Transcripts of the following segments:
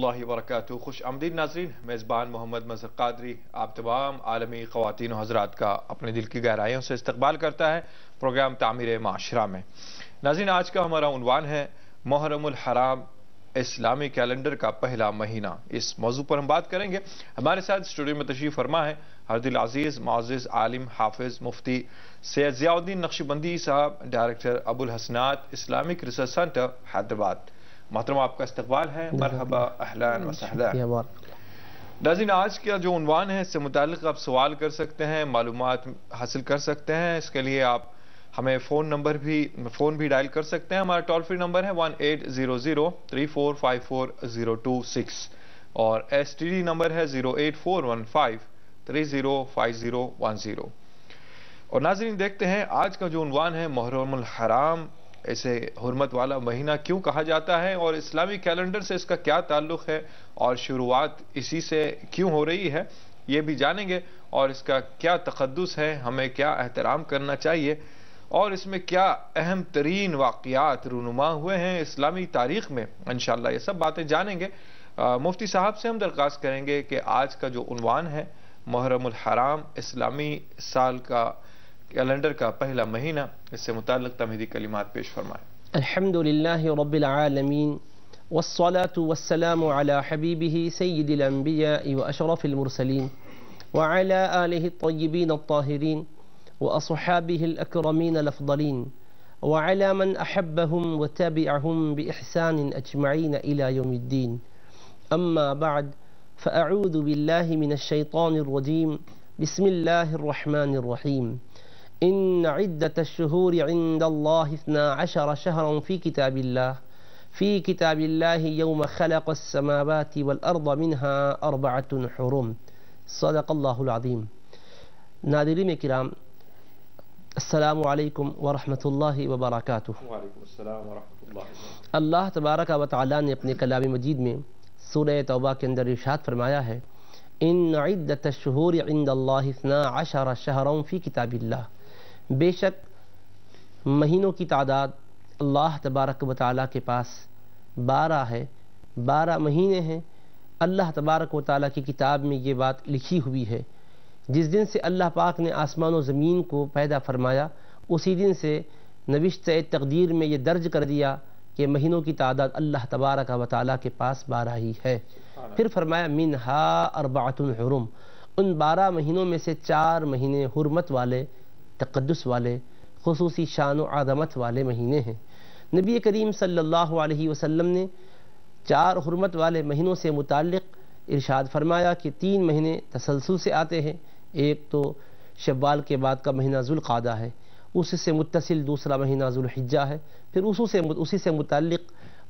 اللہ وبرکاتہ۔ خوش آمدید ناظرین، میزبان محمد مظہر قادری آپ تمام عالمی خواتین و حضرات کا اپنے دل کی گہرائیوں سے استقبال کرتا ہے پروگرام تعمیر معاشرہ میں۔ ناظرین، آج کا ہمارا عنوان ہے محرم الحرام، اسلامی کیلنڈر کا پہلا مہینہ۔ اس موضوع پر ہم بات کریں گے۔ ہمارے ساتھ اسٹوڈیو میں تشریف فرما ہے حضرت العزیز معزز عالم حافظ مفتی سید ضیاء الدین نقشبندی صاحب، ڈائریکٹر ابو ul Hasnat Islamic research centre Hyderabad. محترم، آپ کا استقبال ہے، مرحبا، اہلان و سہلا۔ ناظرین، آج کا جو عنوان ہے اس سے متعلق آپ سوال کر سکتے ہیں، معلومات حاصل کر سکتے ہیں۔ اس کے لیے آپ ہمیں فون بھی ڈائل کر سکتے ہیں۔ ہمارا ٹول فری نمبر ہے 180034540226 اور STD نمبر ہے 08415305010۔ اور ناظرین، دیکھتے ہیں آج کا جو عنوان ہے محرم الحرام، اسے حرمت والا مہینہ کیوں کہا جاتا ہے اور اسلامی کیلنڈر سے اس کا کیا تعلق ہے اور شروعات اسی سے کیوں ہو رہی ہے، یہ بھی جانیں گے۔ اور اس کا کیا تقدس ہے، ہمیں کیا احترام کرنا چاہیے اور اس میں کیا اہم ترین واقعات رونما ہوئے ہیں اسلامی تاریخ میں، انشاءاللہ یہ سب باتیں جانیں گے۔ مفتی صاحب سے ہم درخواست کریں گے کہ آج کا جو عنوان ہے محرم الحرام، اسلامی سال کا کیلنڈر کا پہلا مہینہ، اس سے متعلق تمہیدی کلمات پیش فرمائیں۔ الحمدللہ رب العالمین والصلاة والسلام على حبیبہ سید الانبیاء واشرف المرسلین وعلى آلہ الطیبین الطاہرین واصحابہ الاکرمین الافضلین وعلى من احبهم وتابعهم بإحسان اجمعین الى یوم الدین۔ اما بعد فاعوذ باللہ من الشیطان الرجیم، بسم اللہ الرحمن الرحیم۔ إن عدة الشهور عند الله 12 شهرا في كتاب الله يوم خلق السماوات والأرض منها 4 حرم۔ صدق اللہ العظیم۔ ناظرین کرام، السلام علیکم ورحمۃ اللہ وبرکاتہ۔ وعلیکم السلام ورحمۃ اللہ۔ اللہ تبارک و تعالیٰ نے اپنے کلام مجید میں سورہ توبہ کے اندر ارشاد فرمایا ہے، ان عدة الشهور عند الله 12 شهرا في كتاب الله، بے شک مہینوں کی تعداد اللہ تبارک و تعالیٰ کے پاس 12 ہے، 12 مہینے ہیں۔ اللہ تبارک و تعالیٰ کی کتاب میں یہ بات لکھی ہوئی ہے، جس دن سے اللہ پاک نے آسمان و زمین کو پیدا فرمایا، اسی دن سے نوشتہ تقدیر میں یہ درج کر دیا کہ مہینوں کی تعداد اللہ تبارک و تعالیٰ کے پاس 12 ہی ہے۔ پھر فرمایا منہا 4 حرم، ان 12 مہینوں میں سے 4 مہینے حرمت والے، تقدس والے، خصوصی شان و عظمت والے مہینے ہیں۔ نبی کریم صلی اللہ علیہ وسلم نے 4 حرمت والے مہینوں سے متعلق ارشاد فرمایا کہ 3 مہینے تسلسل سے آتے ہیں۔ ایک تو شوال کے بعد کا مہینہ ذوالقعدہ ہے، اس سے متصل دوسرا مہینہ ذوالحجہ ہے، پھر اسی سے متعلق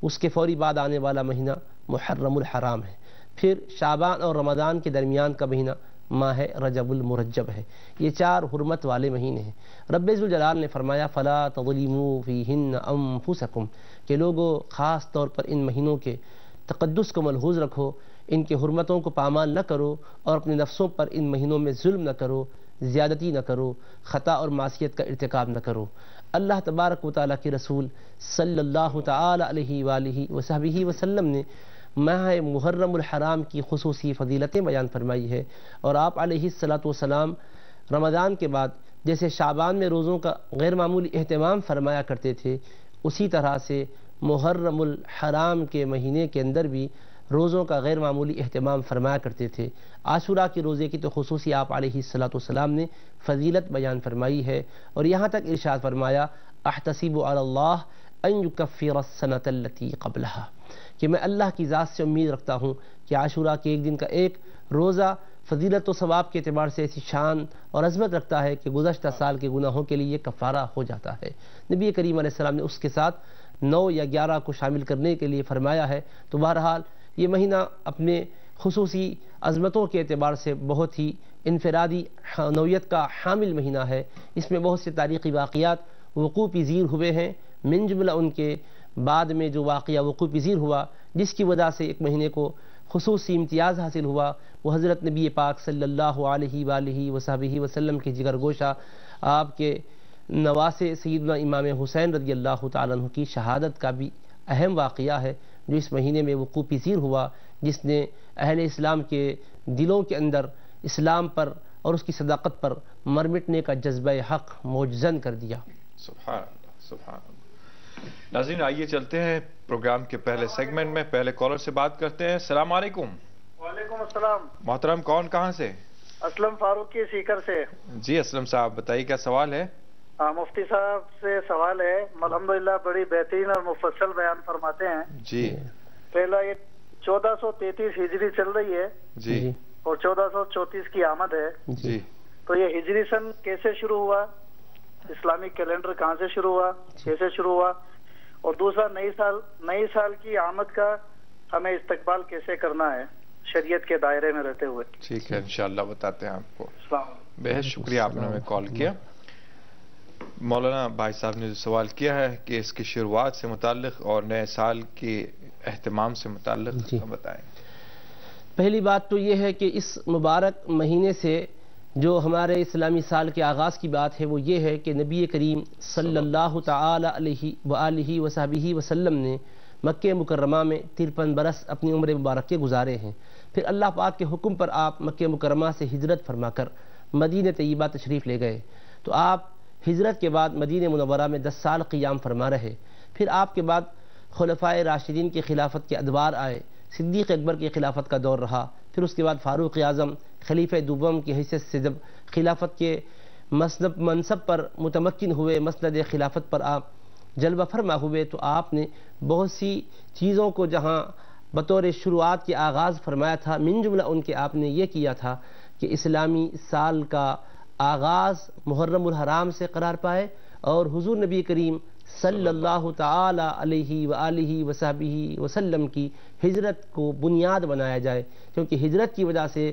اس کے فوری بعد آنے والا مہینہ محرم الحرام ہے، پھر شعبان اور رمضان کے درمیان کا مہینہ ماہ رجب المرجب ہے۔ یہ 4 حرمت والے مہینے ہیں۔ رب ذوالجلال نے فرمایا فلا تظلموا فیہن انفسکم، کہ لوگوں خاص طور پر ان مہینوں کے تقدس کو ملحوظ رکھو، ان کے حرمتوں کو پامال نہ کرو اور اپنے نفسوں پر ان مہینوں میں ظلم نہ کرو، زیادتی نہ کرو، خطا اور معصیت کا ارتکاب نہ کرو۔ اللہ تبارک و تعالیٰ کے رسول صلی اللہ تعالی علیہ وآلہ وصحبہ وسلم نے ماہ محرم الحرام کی خصوصی فضیلتیں بیان فرمائی ہے، اور آپ علیہ السلام رمضان کے بعد جیسے شعبان میں روزوں کا غیر معمولی اہتمام فرمایا کرتے تھے، اسی طرح سے محرم الحرام کے مہینے کے اندر بھی روزوں کا غیر معمولی اہتمام فرمایا کرتے تھے۔ عاشوراء کے روزے کی تو خصوصی آپ علیہ السلام نے فضیلت بیان فرمائی ہے، اور یہاں تک ارشاد فرمایا احتسب علی اللہ ان یکفر السنۃ التی قبلہا، کہ میں اللہ کی ذات سے امید رکھتا ہوں کہ عاشوراء کے ایک دن کا ایک روزہ فضیلت و ثواب کے اعتبار سے ایسی شان اور عظمت رکھتا ہے کہ گزشتہ سال کے گناہوں کے لیے کفارہ ہو جاتا ہے۔ نبی کریم علیہ السلام نے اس کے ساتھ 9 یا 11 کو شامل کرنے کے لیے فرمایا ہے۔ تو بہرحال یہ مہینہ اپنے خصوصی عظمتوں کے اعتبار سے بہت ہی انفرادی نوعیت کا حامل مہینہ ہے۔ اس میں بہت سے تاریخی واقعات وقوع پذیر ہوئے ہیں، من جملہ ان کے بعد میں جو واقعہ وقوع پذیر ہوا جس کی وجہ سے ایک مہینے کو خصوصی امتیاز حاصل ہوا، وہ حضرت نبی پاک صلی اللہ علیہ وآلہ وصحبہ وسلم کے جگر گوشہ آپ کے نواسے سیدنا امام حسین رضی اللہ تعالیٰ عنہ کی شہادت کا بھی اہم واقعہ ہے، جو اس مہینے میں وقوع پذیر ہوا۔ جس نے اہل اسلام کے دلوں کے اندر اسلام پر اور اس کی صداقت پر مر مٹنے کا جذبہ حق موجزن کر دیا۔ سبحان اللہ، سبحان اللہ۔ ناظرین آئیے چلتے ہیں پروگرام کے پہلے سیگمنٹ میں، پہلے کالر سے بات کرتے ہیں۔ السلام علیکم۔ وعلیکم السلام۔ محترم کون کہاں سے؟ اسلم فاروقی سیکر سے۔ جی اسلم صاحب بتائیے کیا سوال ہے؟ مفتی صاحب سے سوال ہے، الحمدللہ بڑی بہترین اور مفصل بیان فرماتے ہیں۔ جی پہلا یہ 1433 ہجری چل رہی ہے جی اور 1434 کی آمد ہے، جی، تو یہ ہجری سن کیسے شروع ہوا؟ اسلامی کیلنڈر کہاں سے شروع ہوا، کیسے شروع ہوا؟ اور دوسرا نئی سال کی آمد کا ہمیں استقبال کیسے کرنا ہے شریعت کے دائرے میں رہتے ہوئے؟ ٹھیک ہے انشاءاللہ بتاتے ہیں آپ کو۔ السلام علیکم۔ بہت شکریہ آپ نے ہمیں کال کیا۔ مولانا بھائی صاحب نے جو سوال کیا ہے کہ اس کی شروعات سے متعلق اور نئے سال کے اہتمام سے متعلق بتائیں۔ پہلی بات تو یہ ہے کہ اس مبارک مہینے سے جو ہمارے اسلامی سال کے آغاز کی بات ہے وہ یہ ہے کہ نبی کریم صلی اللہ تعالی علیہ وآلہ وصحبہ وسلم نے مکہ مکرمہ میں 53 برس اپنی عمر مبارک کے گزارے ہیں۔ پھر اللہ پاک کے حکم پر آپ مکہ مکرمہ سے ہجرت فرما کر مدینہ طیبہ تشریف لے گئے، تو آپ ہجرت کے بعد مدینہ منورہ میں 10 سال قیام فرما رہے۔ پھر آپ کے بعد خلفائے راشدین کی خلافت کے ادوار آئے، صدیق اکبر کی خلافت کا دور رہا، پھر اس کے بعد فاروق اعظم خلیفہ دوم کی حیثیت سے جب خلافت کے منصب پر متمکن ہوئے، مسند خلافت پر آپ جلوہ فرما ہوئے، تو آپ نے بہت سی چیزوں کو جہاں بطور شروعات کے آغاز فرمایا تھا، من جملہ ان کے آپ نے یہ کیا تھا کہ اسلامی سال کا آغاز محرم الحرام سے قرار پائے اور حضور نبی کریم صلی اللہ تعالی علیہ وآلہ وصحبہ وسلم کی ہجرت کو بنیاد بنایا جائے، کیونکہ ہجرت کی وجہ سے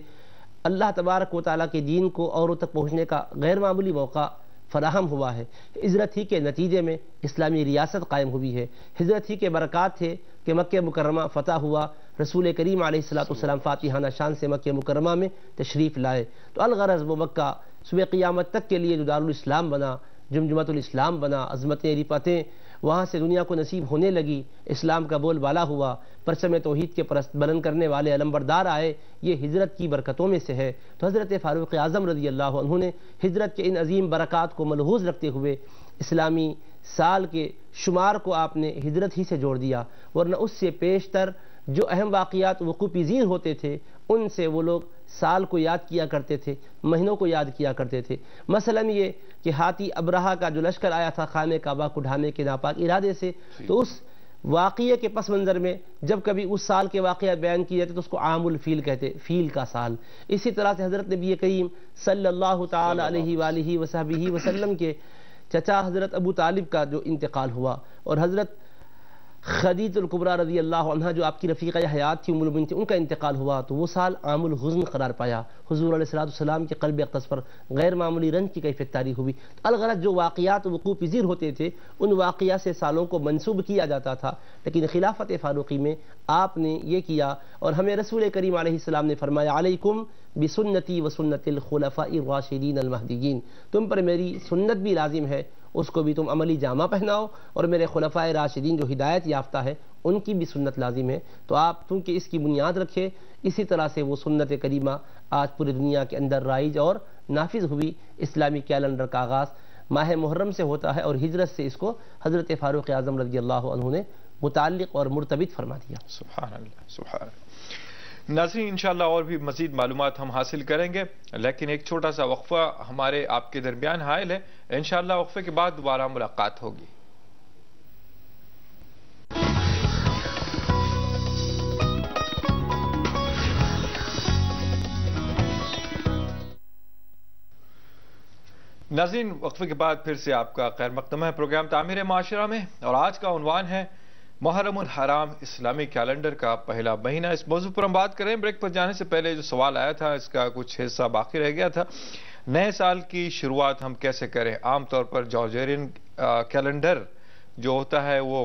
اللہ تبارک و تعالیٰ کے دین کو اوروں تک پہنچنے کا غیر معمولی موقع فراہم ہوا ہے۔ ہجرت ہی کے نتیجے میں اسلامی ریاست قائم ہوئی ہے، ہجرت ہی کے برکات تھے کہ مکہ مکرمہ فتح ہوا، رسول کریم علیہ السلام فاتحانہ شان سے مکہ مکرمہ میں تشریف لائے، تو الغرض وہ مکہ صبح قیامت تک کے لیے جو دارالاسلام بنا، جمجمۃ الاسلام بنا، عظمتیں رفعتیں وہاں سے دنیا کو نصیب ہونے لگی، اسلام کا بول بالا ہوا، پرچم توحید کے پرست بلند کرنے والے علمبردار آئے، یہ ہجرت کی برکتوں میں سے ہے۔ تو حضرت فاروق اعظم رضی اللہ عنہ نے ہجرت کے ان عظیم برکات کو ملحوظ رکھتے ہوئے اسلامی سال کے شمار کو آپ نے ہجرت ہی سے جوڑ دیا، ورنہ اس سے پیشتر جو اہم واقعات وقوع پذیر ہوتے تھے ان سے وہ لوگ سال کو یاد کیا کرتے تھے، مہینوں کو یاد کیا کرتے تھے۔ مثلا یہ کہ ہاتھی ابرہہ کا جو لشکر آیا تھا خانہ کعبہ کو ڈھانے کے ناپاک ارادے سے، تو اس واقعے کے پس منظر میں جب کبھی اس سال کے واقعات بیان کیے جاتے تو اس کو عام الفیل کہتے، فیل کا سال۔ اسی طرح سے حضرت نبی کریم صلی اللہ تعالی علیہ وآلہ وصحبہ وسلم کے چچا حضرت ابو طالب کا جو انتقال ہوا اور حضرت خدیجہ الکبریٰ رضی اللہ عنہ جو آپ کی رفیقہ حیات تھی ام المؤمنین تھی، ان کا انتقال ہوا، تو وہ سال عام الحزن قرار پایا، حضور علیہ السلام کے قلب اقدس پر غیر معمولی رنج کی کیفیت طاری ہوئی۔ الغرض جو واقعات وقوع پذیر ہوتے تھے ان واقعات سے سالوں کو منسوب کیا جاتا تھا، لیکن خلافت فاروقی میں آپ نے یہ کیا اور ہمیں رسول کریم علیہ السلام نے فرمایا علیکم بسنتی وسنت الخلفاء الراشدین المہدیین، تم پر میری سنت بھی لازم ہے، اس کو بھی تم عملی جامہ پہناؤ، اور میرے خلفائے راشدین جو ہدایت یافتہ ہے ان کی بھی سنت لازم ہے۔ تو آپ چونکہ اس کی بنیاد رکھے، اسی طرح سے وہ سنت کریمہ آج پوری دنیا کے اندر رائج اور نافذ ہوئی۔ اسلامی کیلنڈر کا آغاز ماہ محرم سے ہوتا ہے اور ہجرت سے اس کو حضرت فاروق اعظم رضی اللہ عنہ نے متعلق اور مرتبط فرما دیا۔ سبحان اللہ، سبحان اللہ۔ ناظرین انشاءاللہ اور بھی مزید معلومات ہم حاصل کریں گے، لیکن ایک چھوٹا سا وقفہ ہمارے آپ کے درمیان حائل ہے، انشاءاللہ وقفے کے بعد دوبارہ ملاقات ہوگی۔ ناظرین وقفے کے بعد پھر سے آپ کا خیر مقدم ہے پروگرام تعمیر معاشرہ میں، اور آج کا عنوان ہے محرم الحرام اسلامی کیلنڈر کا پہلا مہینہ۔ اس موضوع پر ہم بات کریں۔ بریک پر جانے سے پہلے جو سوال آیا تھا اس کا کچھ حصہ باقی رہ گیا تھا، نئے سال کی شروعات ہم کیسے کریں؟ عام طور پر جارجرین کیلنڈر جو ہوتا ہے وہ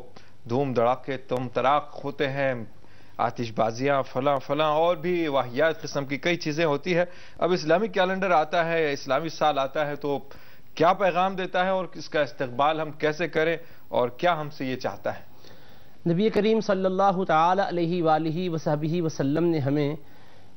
دھوم دھڑاکے تم تراق ہوتے ہیں، آتش بازیاں فلاں فلاں اور بھی واحیات قسم کی کئی چیزیں ہوتی ہے۔ اب اسلامی کیلنڈر آتا ہے، اسلامی سال آتا ہے، تو کیا پیغام دیتا ہے اور اس کا استقبال ہم کیسے کریں اور کیا ہم سے یہ چاہتا ہے؟ نبی کریم صلی اللہ تعالی علیہ وآلہ وصحبہ وسلم نے ہمیں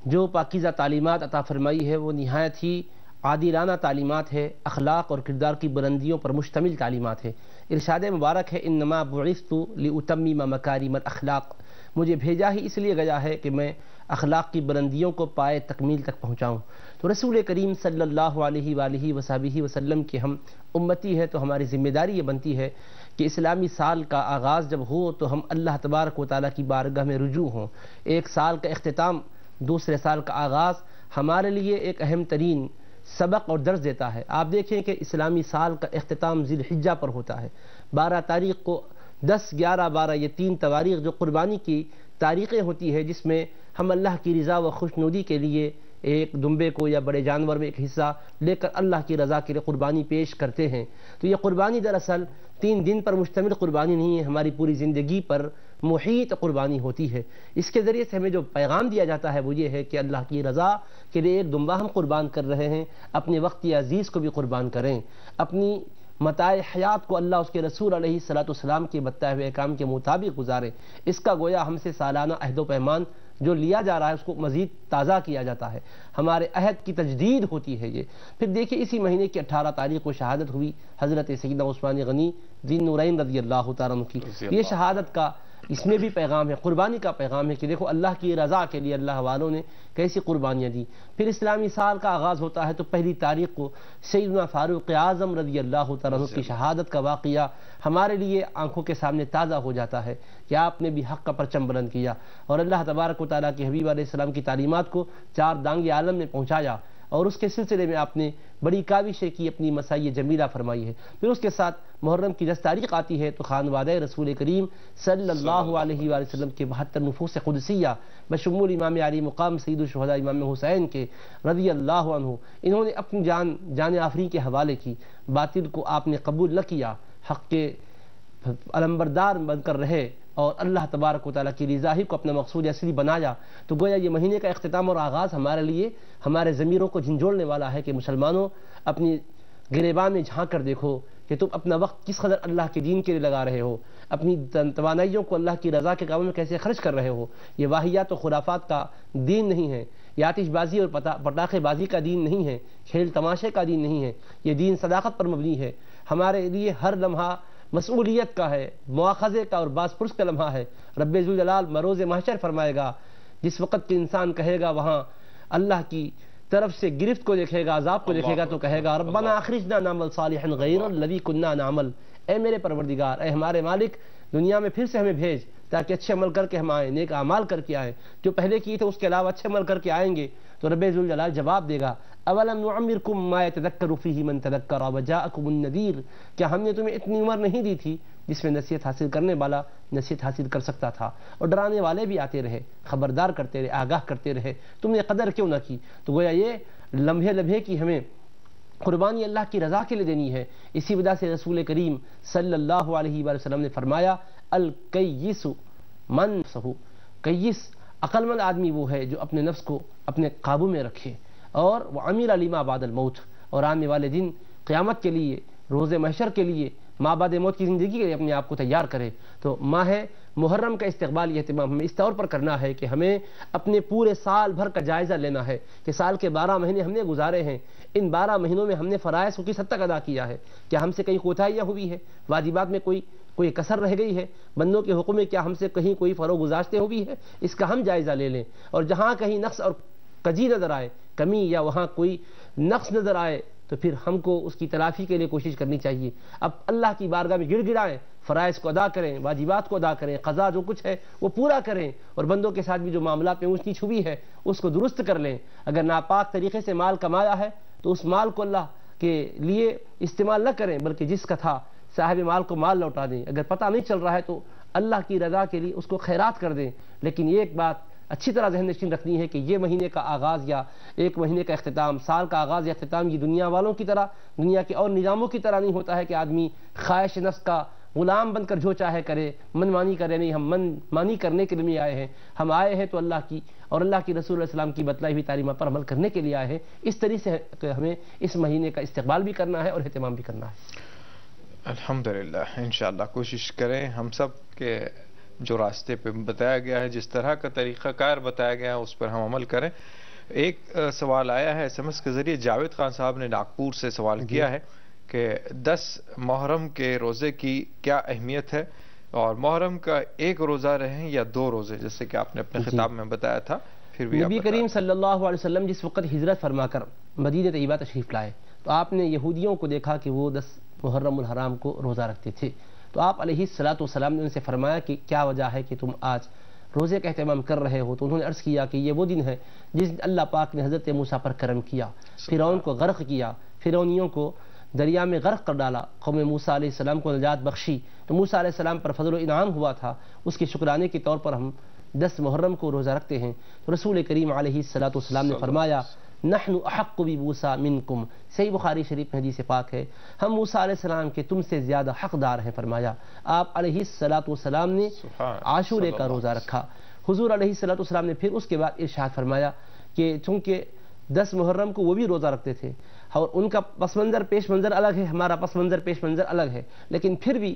جو پاکیزہ تعلیمات عطا فرمائی ہے وہ نہایت ہی عادلانہ تعلیمات ہے، اخلاق اور کردار کی بلندیوں پر مشتمل تعلیمات ہے۔ ارشاد مبارک ہے انما بعثت لاتمم مکارم الاخلاق، مجھے بھیجا ہی اس لیے گیا ہے کہ میں اخلاق کی بلندیوں کو پائے تکمیل تک پہنچاؤں۔ تو رسول کریم صلی اللہ علیہ وآلہ وصحبہ وسلم کے ہم امتی ہے تو ہماری ذمہ داری یہ بنتی ہے کہ اسلامی سال کا آغاز جب ہو تو ہم اللہ تبارک و تعالیٰ کی بارگاہ میں رجوع ہوں۔ ایک سال کا اختتام، دوسرے سال کا آغاز ہمارے لیے ایک اہم ترین سبق اور درس دیتا ہے۔ آپ دیکھیں کہ اسلامی سال کا اختتام ذی الحجہ پر ہوتا ہے۔ 12 تاریخ کو 10، 11، 12 یہ 3 تواریخ جو قربانی کی تاریخیں ہوتی ہے، جس میں ہم اللہ کی رضا و خوشنودی کے لیے ایک دمبے کو یا بڑے جانور میں ایک حصہ لے کر اللہ کی رضا کے لیے قربانی پیش کرتے ہیں۔ تو یہ قربانی دراصل 3 دن پر مشتمل قربانی نہیں ہے، ہماری پوری زندگی پر محیط قربانی ہوتی ہے۔ اس کے ذریعے سے ہمیں جو پیغام دیا جاتا ہے وہ یہ ہے کہ اللہ کی رضا کے لیے ایک دمبا ہم قربان کر رہے ہیں، اپنے وقت عزیز کو بھی قربان کریں، اپنی متاع حیات کو اللہ اس کے رسول علیہ الصلوۃ والسلام کے بتائے ہوئے احکام کے مطابق گزاریں۔ اس کا گویا ہم سے سالانہ عہد و پیمان جو لیا جا رہا ہے اس کو مزید تازہ کیا جاتا ہے، ہمارے عہد کی تجدید ہوتی ہے یہ۔ پھر دیکھیں اسی مہینے کی 18 تاریخ کو شہادت ہوئی حضرت سیدنا عثمان غنی ذی النورین رضی اللہ تعالیٰ عنہ کی۔ یہ شہادت کا اس میں بھی پیغام ہے، قربانی کا پیغام ہے کہ دیکھو اللہ کی رضا کے لیے اللہ والوں نے کیسی قربانیاں دی۔ پھر اسلامی سال کا آغاز ہوتا ہے تو 1 تاریخ کو سیدنا فاروق اعظم رضی اللہ تعالیٰ عنہ کی شہادت کا واقعہ ہمارے لیے آنکھوں کے سامنے تازہ ہو جاتا ہے کہ آپ نے بھی حق کا پرچم بلند کیا اور اللہ تبارک و تعالیٰ کے حبیب علیہ السلام کی تعلیمات کو 4 دانگ عالم میں پہنچایا، اور اس کے سلسلے میں آپ نے بڑی کاوشیں کی، اپنی مساعی جمیلہ فرمائی ہے۔ پھر اس کے ساتھ محرم کی 10 تاریخ آتی ہے تو خانوادہ رسول کریم صلی اللہ علیہ وآلہ وسلم کے 72 نفوس قدسیہ بشمول امام علی مقام سید الشہداء امام حسین کے رضی اللہ عنہ، انہوں نے اپنی جان آفرین کے حوالے کی۔ باطل کو آپ نے قبول نہ کیا، حق کے علمبردار بن کر رہے اور اللہ تبارک و تعالیٰ کی رضا ہی کو اپنا مقصود اصلی بنایا۔ تو گویا یہ مہینے کا اختتام اور آغاز ہمارے لیے ہمارے ضمیروں کو جھنجھوڑنے والا ہے کہ مسلمانوں اپنی گریبان میں جھانک کر دیکھو کہ تم اپنا وقت کس قدر اللہ کے دین کے لیے لگا رہے ہو، اپنی توانائیوں کو اللہ کی رضا کے کاموں میں کیسے خرچ کر رہے ہو۔ یہ واہیات و خرافات کا دین نہیں ہے، یہ آتش بازی اور پٹاخے بازی کا دین نہیں ہے، کھیل تماشے کا دین نہیں ہے، یہ دین صداقت پر مبنی ہے۔ ہمارے لیے ہر لمحہ مسئولیت کا ہے، مواخذے کا اور باز پرس کا لمحہ ہے۔ رب ذوالجلال مروز محشر فرمائے گا، جس وقت کہ انسان کہے گا وہاں اللہ کی طرف سے گرفت کو دیکھے گا، عذاب کو دیکھے گا، تو کہے گا ربنا اخرجنا نعمل صالحا غیر الذی کنا نعمل، اے میرے پروردگار، اے ہمارے مالک، دنیا میں پھر سے ہمیں بھیج تاکہ اچھے عمل کر کے ہم آئیں، نیک اعمال کر کے آئیں، جو پہلے کیے تھے اس کے علاوہ اچھے عمل کر کے آئیں گے۔ تو رب ذوالجلال جواب دے گا اولم نعمرکم ما یتذکر فیہ من تذکر وجاءکم النذیر، کیا ہم نے تمہیں اتنی عمر نہیں دی تھی جس میں نصیحت حاصل کرنے والا نصیحت حاصل کر سکتا تھا، اور ڈرانے والے بھی آتے رہے، خبردار کرتے رہے، آگاہ کرتے رہے، تم نے قدر کیوں نہ کی۔ تو گویا یہ لمحے لمحے کی ہمیں قربانی اللہ کی رضا کے لیے دینی ہے۔ اسی وجہ سے رسول کریم صلی اللہ علیہ وآلہ وسلم نے فرمایا الکیس من نفسہ، کیس عقل مند آدمی وہ ہے جو اپنے نفس کو اپنے قابو میں رکھے اور وہ عمل لما بعد الموت، اور آنے والے دن قیامت کے لیے، روز محشر کے لیے، ماں بعد موت کی زندگی کے لیے اپنے آپ کو تیار کرے۔ تو ماہ محرم کا استقبال یہ اہتمام ہمیں اس طور پر کرنا ہے کہ ہمیں اپنے پورے سال بھر کا جائزہ لینا ہے کہ سال کے 12 مہینے ہم نے گزارے ہیں، ان 12 مہینوں میں ہم نے فرائض کو کس حد تک ادا کیا ہے، کیا ہم سے کہیں کوتاہیاں ہوئی ہے، واجبات میں کوئی کسر رہ گئی ہے، بندوں کے حقوق میں کیا ہم سے کہیں کوئی فروغ گزاشتے ہوئی ہے، اس کا ہم جائزہ لے لیں، اور جہاں کہیں نقص اور کجی نظر آئے، کمی یا وہاں کوئی نقص نظر آئے تو پھر ہم کو اس کی تلافی کے لیے کوشش کرنی چاہیے۔ اب اللہ کی بارگاہ میں گڑ گڑائیں، فرائض کو ادا کریں، واجبات کو ادا کریں، قضا جو کچھ ہے وہ پورا کریں، اور بندوں کے ساتھ بھی جو معاملات میں اونچ نیچ ہوئی ہے اس کو درست کر لیں۔ اگر ناپاک طریقے سے مال کمایا ہے تو اس مال کو اللہ کے لیے استعمال نہ کریں، بلکہ جس کا تھا صاحب مال کو مال لوٹا دیں۔ اگر پتہ نہیں چل رہا ہے تو اللہ کی رضا کے لیے اس کو خیرات کر دیں۔ لیکن یہ ایک بات اچھی طرح ذہن نشین رکھنی ہے کہ یہ مہینے کا آغاز یا ایک مہینے کا اختتام، سال کا آغاز یا اختتام یہ دنیا والوں کی طرح، دنیا کے اور نظاموں کی طرح نہیں ہوتا ہے کہ آدمی خواہش نفس کا غلام بن کر جو چاہے کرے، من مانی کرے۔ نہیں، ہم من مانی کرنے کے لیے آئے ہیں، ہم آئے ہیں تو اللہ کی اور اللہ کی رسول علیہ السلام کی بتلائی ہوئی تعلیمات پر عمل کرنے کے لیے آئے ہیں۔ اس طریقے سے ہمیں اس مہینے کا استقبال بھی کرنا ہے اور اہتمام بھی کرنا ہے۔ الحمدللہ، انشاءاللہ کوشش کریں ہم سب کہ جو راستے پہ بتایا گیا ہے، جس طرح کا طریقہ کار بتایا گیا ہے اس پر ہم عمل کریں۔ ایک سوال آیا ہے SMS کے ذریعے، جاوید خان صاحب نے ناگپور سے سوال کیا ہے کہ 10 محرم کے روزے کی کیا اہمیت ہے، اور محرم کا ایک روزہ رہیں یا 2 روزے، جیسے کہ آپ نے اپنے خطاب میں بتایا تھا، پھر بھی نبی کریم صلی اللہ علیہ وسلم جس وقت ہجرت فرما کر مدینہ طیبہ تشریف لائے تو آپ نے یہودیوں کو دیکھا کہ وہ 10 محرم الحرام کو روزہ رکھتے تھے، تو آپ علیہ الصلاۃ والسلام نے ان سے فرمایا کہ کیا وجہ ہے کہ تم آج روزے کا اہتمام کر رہے ہو؟ تو انہوں نے عرض کیا کہ یہ وہ دن ہے جس دن اللہ پاک نے حضرت موسیٰ پر کرم کیا، فرعون کو غرق کیا، فرعونیوں کو دریا میں غرق کر ڈالا، قوم موسیٰ علیہ السلام کو نجات بخشی، تو موسیٰ علیہ السلام پر فضل و انعام ہوا تھا، اس کے شکرانے کے طور پر ہم 10 محرم کو روزہ رکھتے ہیں۔ تو رسول کریم علیہ الصلاۃ والسلام نے فرمایا نحن احق بموسیٰ منکم، صحیح بخاری شریف میں حدیث پاک ہے، ہم موسیٰ علیہ السلام کے تم سے زیادہ حقدار ہیں۔ فرمایا آپ علیہ الصلاۃ والسلام نے عاشورے کا روزہ رکھا۔ حضور علیہ الصلاۃ والسلام نے پھر اس کے بعد ارشاد فرمایا کہ چونکہ 10 محرم کو وہ بھی روزہ رکھتے تھے اور ان کا پس منظر پیش منظر الگ ہے، ہمارا پس منظر پیش منظر الگ ہے، لیکن پھر بھی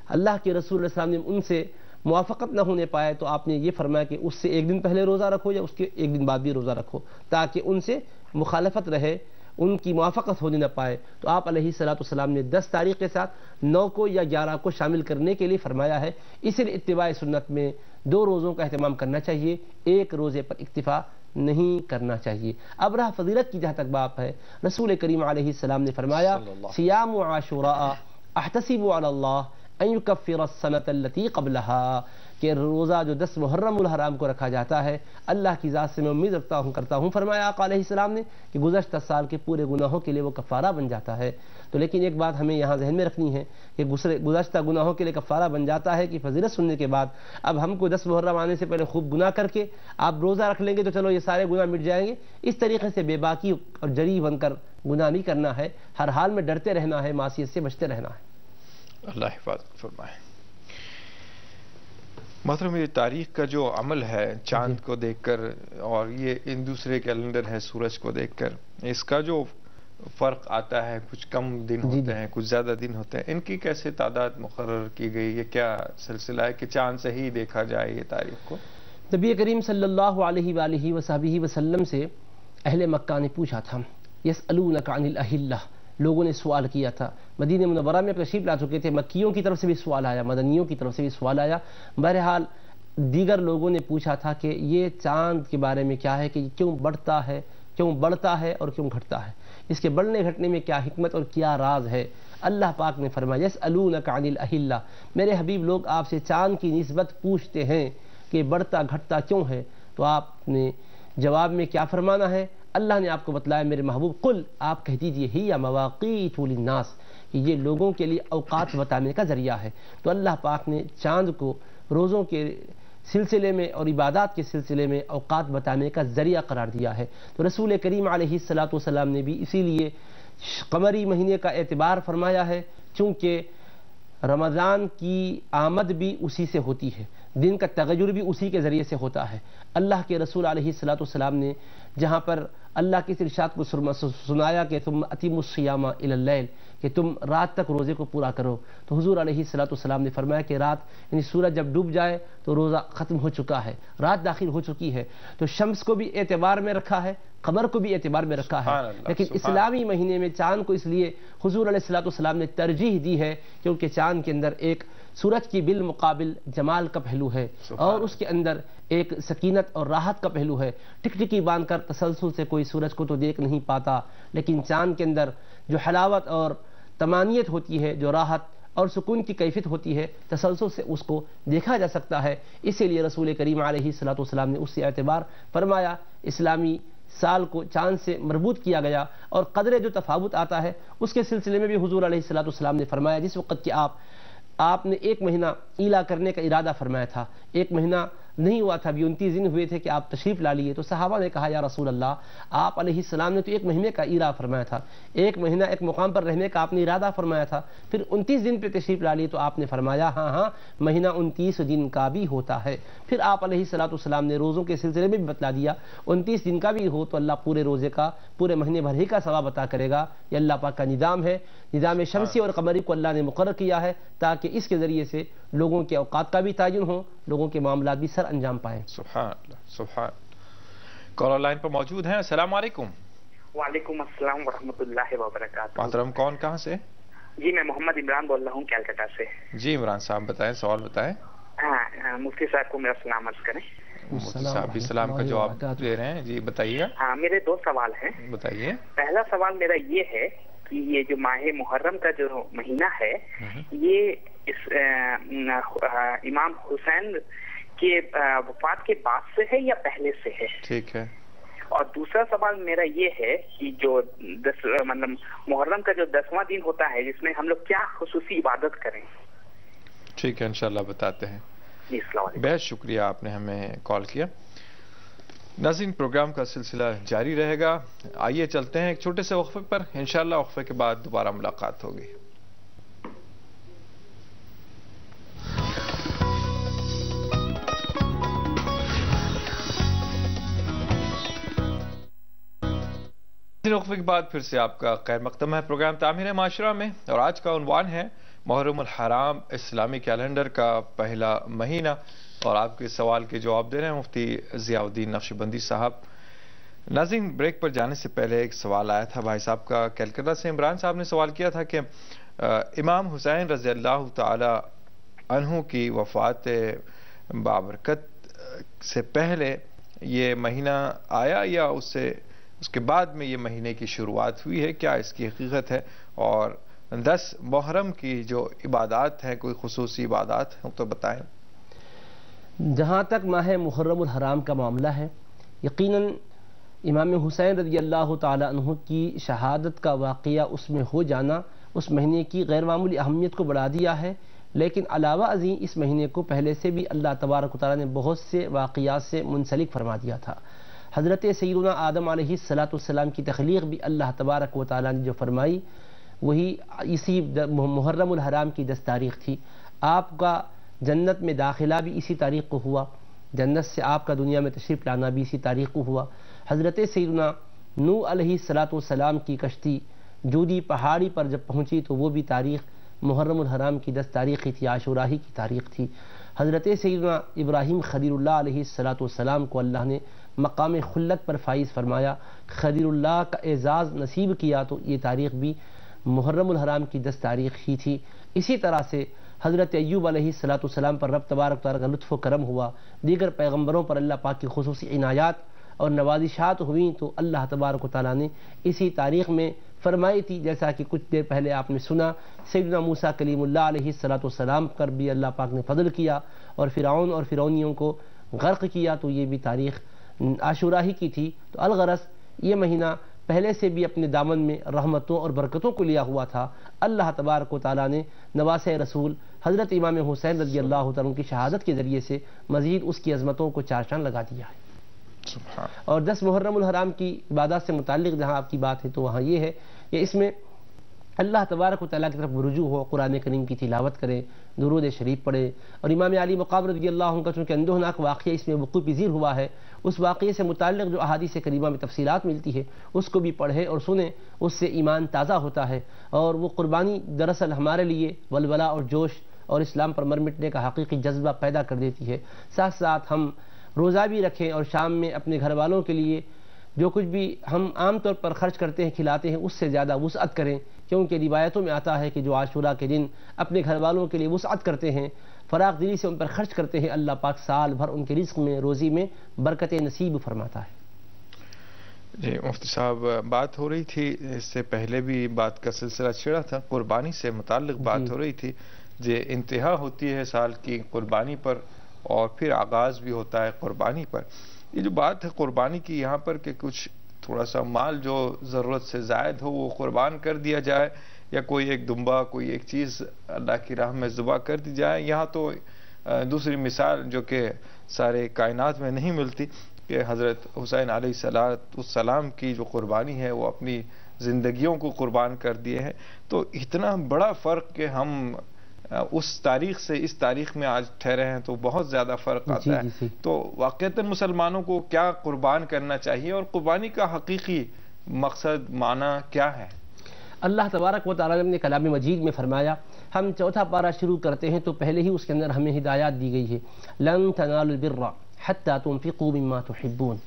اللہ کے رسول علیہ السلام نے ان سے موافقت نہ ہونے پائے تو آپ نے یہ فرمایا کہ اس سے ایک دن پہلے روزہ رکھو یا اس کے ایک دن بعد بھی روزہ رکھو، تاکہ ان سے مخالفت رہے، ان کی موافقت ہونے نہ پائے۔ تو آپ علیہ الصلاۃ والسلام نے 10 تاریخ کے ساتھ 9 کو یا 11 کو شامل کرنے کے لیے فرمایا ہے۔ اس لیے اتباع سنت میں 2 روزوں کا اہتمام کرنا چاہیے، ایک روزے پر اکتفا نہیں کرنا چاہیے۔ اب رہا فضیلت کی جہاں تک بات ہے، رسول کریم علیہ السلام نے فرمایا صیام عاشوراء احتسب علی اللہ ان یکفر السنۃ التی قبلہا، کہ روزہ جو 10 محرم الحرام کو رکھا جاتا ہے اللہ کی ذات سے میں امید کرتا ہوں فرمایا آقا علیہ السلام نے کہ گزشتہ سال کے پورے گناہوں کے لیے وہ کفارہ بن جاتا ہے۔ تو لیکن ایک بات ہمیں یہاں ذہن میں رکھنی ہے کہ گزشتہ گناہوں کے لیے کفارہ بن جاتا ہے کہ فضیلت سننے کے بعد اب ہم کو 10 محرم آنے سے پہلے خوب گناہ کر کے آپ روزہ رکھ لیں گے تو چلو یہ سارے گناہ مٹ جائیں گے، اس طریقے سے بے باکی اور جری بن کر گناہ نہیں کرنا ہے، ہر حال میں ڈرتے رہنا ہے، معصیت سے بچتے رہنا ہے۔ اللہ حفاظت فرمائے۔ محترم، یہ تاریخ کا جو عمل ہے چاند کو دیکھ کر اور یہ ان دوسرے کیلنڈر ہے سورج کو دیکھ کر، اس کا جو فرق آتا ہے، کچھ کم دن ہوتے ہیں کچھ زیادہ دن ہوتے ہیں، ان کی کیسے تعداد مقرر کی گئی؟ یہ کیا سلسلہ ہے کہ چاند سے ہی دیکھا جائے یہ تاریخ کو؟ نبی کریم صلی اللہ علیہ وآلہ وصحبہ وسلم سے اہل مکہ نے پوچھا تھا، یسألونک عن الاہلہ، لوگوں نے سوال کیا تھا، مدینہ منورہ میں تشریف لا چکے تھے، مکیوں کی طرف سے بھی سوال آیا، مدنیوں کی طرف سے بھی سوال آیا، بہرحال دیگر لوگوں نے پوچھا تھا کہ یہ چاند کے بارے میں کیا ہے کہ یہ کیوں بڑھتا ہے اور کیوں گھٹتا ہے، اس کے بڑھنے گھٹنے میں کیا حکمت اور کیا راز ہے؟ اللہ پاک نے فرمایا یسألونک عن الاہلہ، میرے حبیب لوگ آپ سے چاند کی نسبت پوچھتے ہیں کہ بڑھتا گھٹتا کیوں ہے، تو آپ نے جواب میں کیا فرمانا ہے؟ اللہ نے آپ کو بتلایا میرے محبوب، قل، آپ کہہ دیجئے ہی یا مواقیت للناس، کہ یہ لوگوں کے لیے اوقات بتانے کا ذریعہ ہے۔ تو اللہ پاک نے چاند کو روزوں کے سلسلے میں اور عبادات کے سلسلے میں اوقات بتانے کا ذریعہ قرار دیا ہے۔ تو رسول کریم علیہ الصلاۃ والسلام نے بھی اسی لیے قمری مہینے کا اعتبار فرمایا ہے، چونکہ رمضان کی آمد بھی اسی سے ہوتی ہے، دن کا تغیر بھی اسی کے ذریعے سے ہوتا ہے۔ اللہ کے رسول علیہ الصلاۃ والسلام نے جہاں پر اللہ کے ارشاد کو سنایا کہ تم اتموا الصیام الی اللیل، کہ تم رات تک روزے کو پورا کرو، تو حضور علیہ الصلاۃ والسلام نے فرمایا کہ رات یعنی سورج جب ڈوب جائے تو روزہ ختم ہو چکا ہے، رات داخل ہو چکی ہے۔ تو شمس کو بھی اعتبار میں رکھا ہے، قمر کو بھی اعتبار میں رکھا ہے، لیکن اسلامی مہینے میں چاند کو اس لیے حضور علیہ الصلاۃ والسلام نے ترجیح دی ہے کیونکہ چاند کے اندر ایک سورج کی بالمقابل جمال کا پہلو ہے اور اس کے اندر ایک سکینت اور راحت کا پہلو ہے۔ ٹکٹکی باندھ کر تسلسل سے کوئی سورج کو تو دیکھ نہیں پاتا، لیکن چاند کے اندر جو حلاوت اور طمانیت ہوتی ہے، جو راحت اور سکون کی کیفیت ہوتی ہے، تسلسل سے اس کو دیکھا جا سکتا ہے۔ اسی لیے رسول کریم علیہ الصلاۃ والسلام نے اس سے اعتبار فرمایا، اسلامی سال کو چاند سے مربوط کیا گیا، اور قدرے جو تفاوت آتا ہے اس کے سلسلے میں بھی حضور علیہ الصلاۃ والسلام نے فرمایا، جس وقت کہ آپ نے 1 مہینہ ایلا کرنے کا ارادہ فرمایا تھا، 1 مہینہ نہیں ہوا تھا، ابھی 29 دن ہوئے تھے کہ آپ تشریف لا لیے، تو صحابہ نے کہا یا رسول اللہ، آپ علیہ السلام نے تو 1 مہینے کا ارادہ فرمایا تھا، 1 مہینہ ایک مقام پر رہنے کا آپ نے ارادہ فرمایا تھا، پھر 29 دن پہ تشریف لا لیے، تو آپ نے فرمایا ہاں مہینہ 29 دن کا بھی ہوتا ہے۔ پھر آپ علیہ الصلاۃ والسلام نے روزوں کے سلسلے میں بھی بتلا دیا، 29 دن کا بھی ہو تو اللہ پورے روزے کا، پورے مہینے بھر ہی کا ثواب عطا کرے گا۔ یہ اللہ پاک کا نظام ہے، نظام شمسی اور قمری کو اللہ نے مقرر کیا ہے تاکہ اس کے ذریعے سے لوگوں کے اوقات کا بھی تعین ہو، لوگوں کے معاملات بھی سر انجام پائیں۔ سبحان اللہ، سبحان۔ کالر لائن پر موجود ہیں، السلام علیکم۔ وعلیکم السلام ورحمۃ اللہ وبرکاتہ۔ محترم کون، کہاں سے؟ جی میں محمد عمران بول رہا ہوں کیلکٹا سے۔ جی عمران صاحب بتائیں، سوال بتائیں۔ ہاں مفتی صاحب کو میرا سلام عرض کریں۔ مفتی صاحب بھی سلام کا جواب دے رہے ہیں، جی بتائیے گا۔ ہاں میرے دو سوال ہیں۔ بتائیے۔ پہلا سوال میرا یہ ہے کہ یہ جو ماہ محرم کا جو مہینہ ہے یہ اس امام حسین کے وفات کے بعد سے ہے یا پہلے سے ہے؟ ٹھیک ہے۔ اور دوسرا سوال میرا یہ ہے کہ جو مطلب محرم کا جو 10واں دن ہوتا ہے جس میں ہم لوگ کیا خصوصی عبادت کریں؟ ٹھیک ہے، انشاءاللہ بتاتے ہیں۔ جی السلام علیکم۔ بہت شکریہ، آپ نے ہمیں کال کیا۔ ناظرین پروگرام کا سلسلہ جاری رہے گا، آئیے چلتے ہیں ایک چھوٹے سے وقفے پر، انشاءاللہ وقفے کے بعد دوبارہ ملاقات ہوگی۔ وقفے کے بعد پھر سے آپ کا خیر مقدم ہے پروگرام تعمیر معاشرہ میں، اور آج کا عنوان ہے محرم الحرام اسلامی کیلنڈر کا پہلا مہینہ، اور آپ کے سوال کے جواب دے رہے ہیں مفتی ضیاء الدین نقشبندی صاحب۔ ناظرین بریک پر جانے سے پہلے ایک سوال آیا تھا بھائی صاحب کا کیلکٹا سے۔ عمران صاحب نے سوال کیا تھا کہ امام حسین رضی اللہ تعالی عنہ کی وفات بابرکت سے پہلے یہ مہینہ آیا یا اس کے بعد میں یہ مہینے کی شروعات ہوئی ہے، کیا اس کی حقیقت ہے؟ اور 10 محرم کی جو عبادات ہیں، کوئی خصوصی عبادات ہیں تو بتائیں۔ جہاں تک ماہ محرم الحرام کا معاملہ ہے، یقیناً امام حسین رضی اللہ تعالی عنہ کی شہادت کا واقعہ اس میں ہو جانا اس مہینے کی غیر معمولی اہمیت کو بڑھا دیا ہے، لیکن علاوہ ازیں اس مہینے کو پہلے سے بھی اللہ تبارک و تعالی نے بہت سے واقعات سے منسلک فرما دیا تھا۔ حضرت سیدنا آدم علیہ السلام کی تخلیق بھی اللہ تبارک و تعالی نے جو فرمائی وہی اسی محرم الحرام کی 10 تاریخ تھی۔ آپ کا جنت میں داخلہ بھی اسی تاریخ کو ہوا، جنت سے آپ کا دنیا میں تشریف لانا بھی اسی تاریخ کو ہوا۔ حضرت سیدنا نوح علیہ السلام کی کشتی جودی پہاڑی پر جب پہنچی تو وہ بھی تاریخ محرم الحرام کی 10 تاریخ تھی، عاشورہ ہی کی تاریخ تھی۔ حضرت سیدنا ابراہیم خلیل اللہ علیہ السلام کو اللہ نے مقام خلت پر فائز فرمایا، خلیل اللہ کا اعزاز نصیب کیا، تو یہ تاریخ بھی محرم الحرام کی 10 تاریخ ہی تھی۔ اسی طرح سے حضرت ایوب علیہ السلام پر رب تبارک تعالیٰ کا لطف و کرم ہوا، دیگر پیغمبروں پر اللہ پاک کی خصوصی عنایات اور نوازشات ہوئیں تو اللہ تبارک و تعالیٰ نے اسی تاریخ میں فرمائی تھی، جیسا کہ کچھ دیر پہلے آپ نے سنا سیدنا موسیٰ کلیم اللہ علیہ السلام پر بھی اللہ پاک نے فضل کیا اور فرعون اور فرعونیوں کو غرق کیا، تو یہ بھی تاریخ عاشورہ ہی کی تھی۔ تو الغرض یہ مہینہ پہلے سے بھی اپنے دامن میں رحمتوں اور برکتوں کو لیا ہوا تھا۔ اللہ تبارک و تعالیٰ نے نواسۂ رسول حضرت امام حسین رضی اللہ تعالیٰ کی شہادت کے ذریعے سے مزید اس کی عظمتوں کو چار چاند لگا دیا ہے۔ اور 10 محرم الحرام کی عبادات سے متعلق جہاں آپ کی بات ہے تو وہاں یہ ہے کہ اس میں اللہ تبارک و تعالیٰ کی طرف رجوع ہو، قرآن کریم کی تلاوت کرے، درود شریف پڑھے، اور امام علی مقام رضی اللہ عنہ کا چونکہ اندوہناک واقعہ اس میں وقوع پذیر ہوا ہے، اس واقعے سے متعلق جو احادیث کریمہ میں تفصیلات ملتی ہے اس کو بھی پڑھے اور سنیں، اس سے ایمان تازہ ہوتا ہے، اور وہ قربانی دراصل ہمارے لیے ولولہ اور جوش اور اسلام پر مر مٹنے کا حقیقی جذبہ پیدا کر دیتی ہے۔ ساتھ ساتھ ہم روزہ بھی رکھیں اور شام میں اپنے گھر والوں کے لیے جو کچھ بھی ہم عام طور پر خرچ کرتے ہیں کھلاتے ہیں اس سے زیادہ وسعت کریں، کیونکہ روایتوں میں آتا ہے کہ جو عاشورہ کے دن اپنے گھر والوں کے لیے وسعت کرتے ہیں، فراغ دلی سے ان پر خرچ کرتے ہیں، اللہ پاک سال بھر ان کے رزق میں روزی میں برکت نصیب فرماتا ہے۔ جی مفتی صاحب بات ہو رہی تھی، اس سے پہلے بھی بات کا سلسلہ چھڑا تھا، قربانی سے متعلق بات ہو رہی تھی، جو انتہا ہوتی ہے سال کی قربانی پر اور پھر آغاز بھی ہوتا ہے قربانی پر۔ یہ جو بات ہے قربانی کی یہاں پر کہ کچھ تھوڑا سا مال جو ضرورت سے زائد ہو وہ قربان کر دیا جائے، یا کوئی ایک دمبا کوئی ایک چیز اللہ کی راہ میں ذبح کر دی جائے، یہاں تو دوسری مثال جو کہ سارے کائنات میں نہیں ملتی کہ حضرت حسین علیہ السلام کی جو قربانی ہے وہ اپنی زندگیوں کو قربان کر دیے ہیں۔ تو اتنا بڑا فرق کہ ہم اس تاریخ سے اس تاریخ میں آج ٹھہرے ہیں تو بہت زیادہ فرق آتا ہے۔ تو واقعتاً مسلمانوں کو کیا قربان کرنا چاہیے اور قربانی کا حقیقی مقصد معنی کیا ہے؟ اللہ تبارک و تعالیٰ نے اپنے کلام مجید میں فرمایا، ہم چوتھا پارہ شروع کرتے ہیں تو پہلے ہی اس کے اندر ہمیں ہدایات دی گئی ہے، لن تنالوا البر حتی تنفقوا مما تحبون،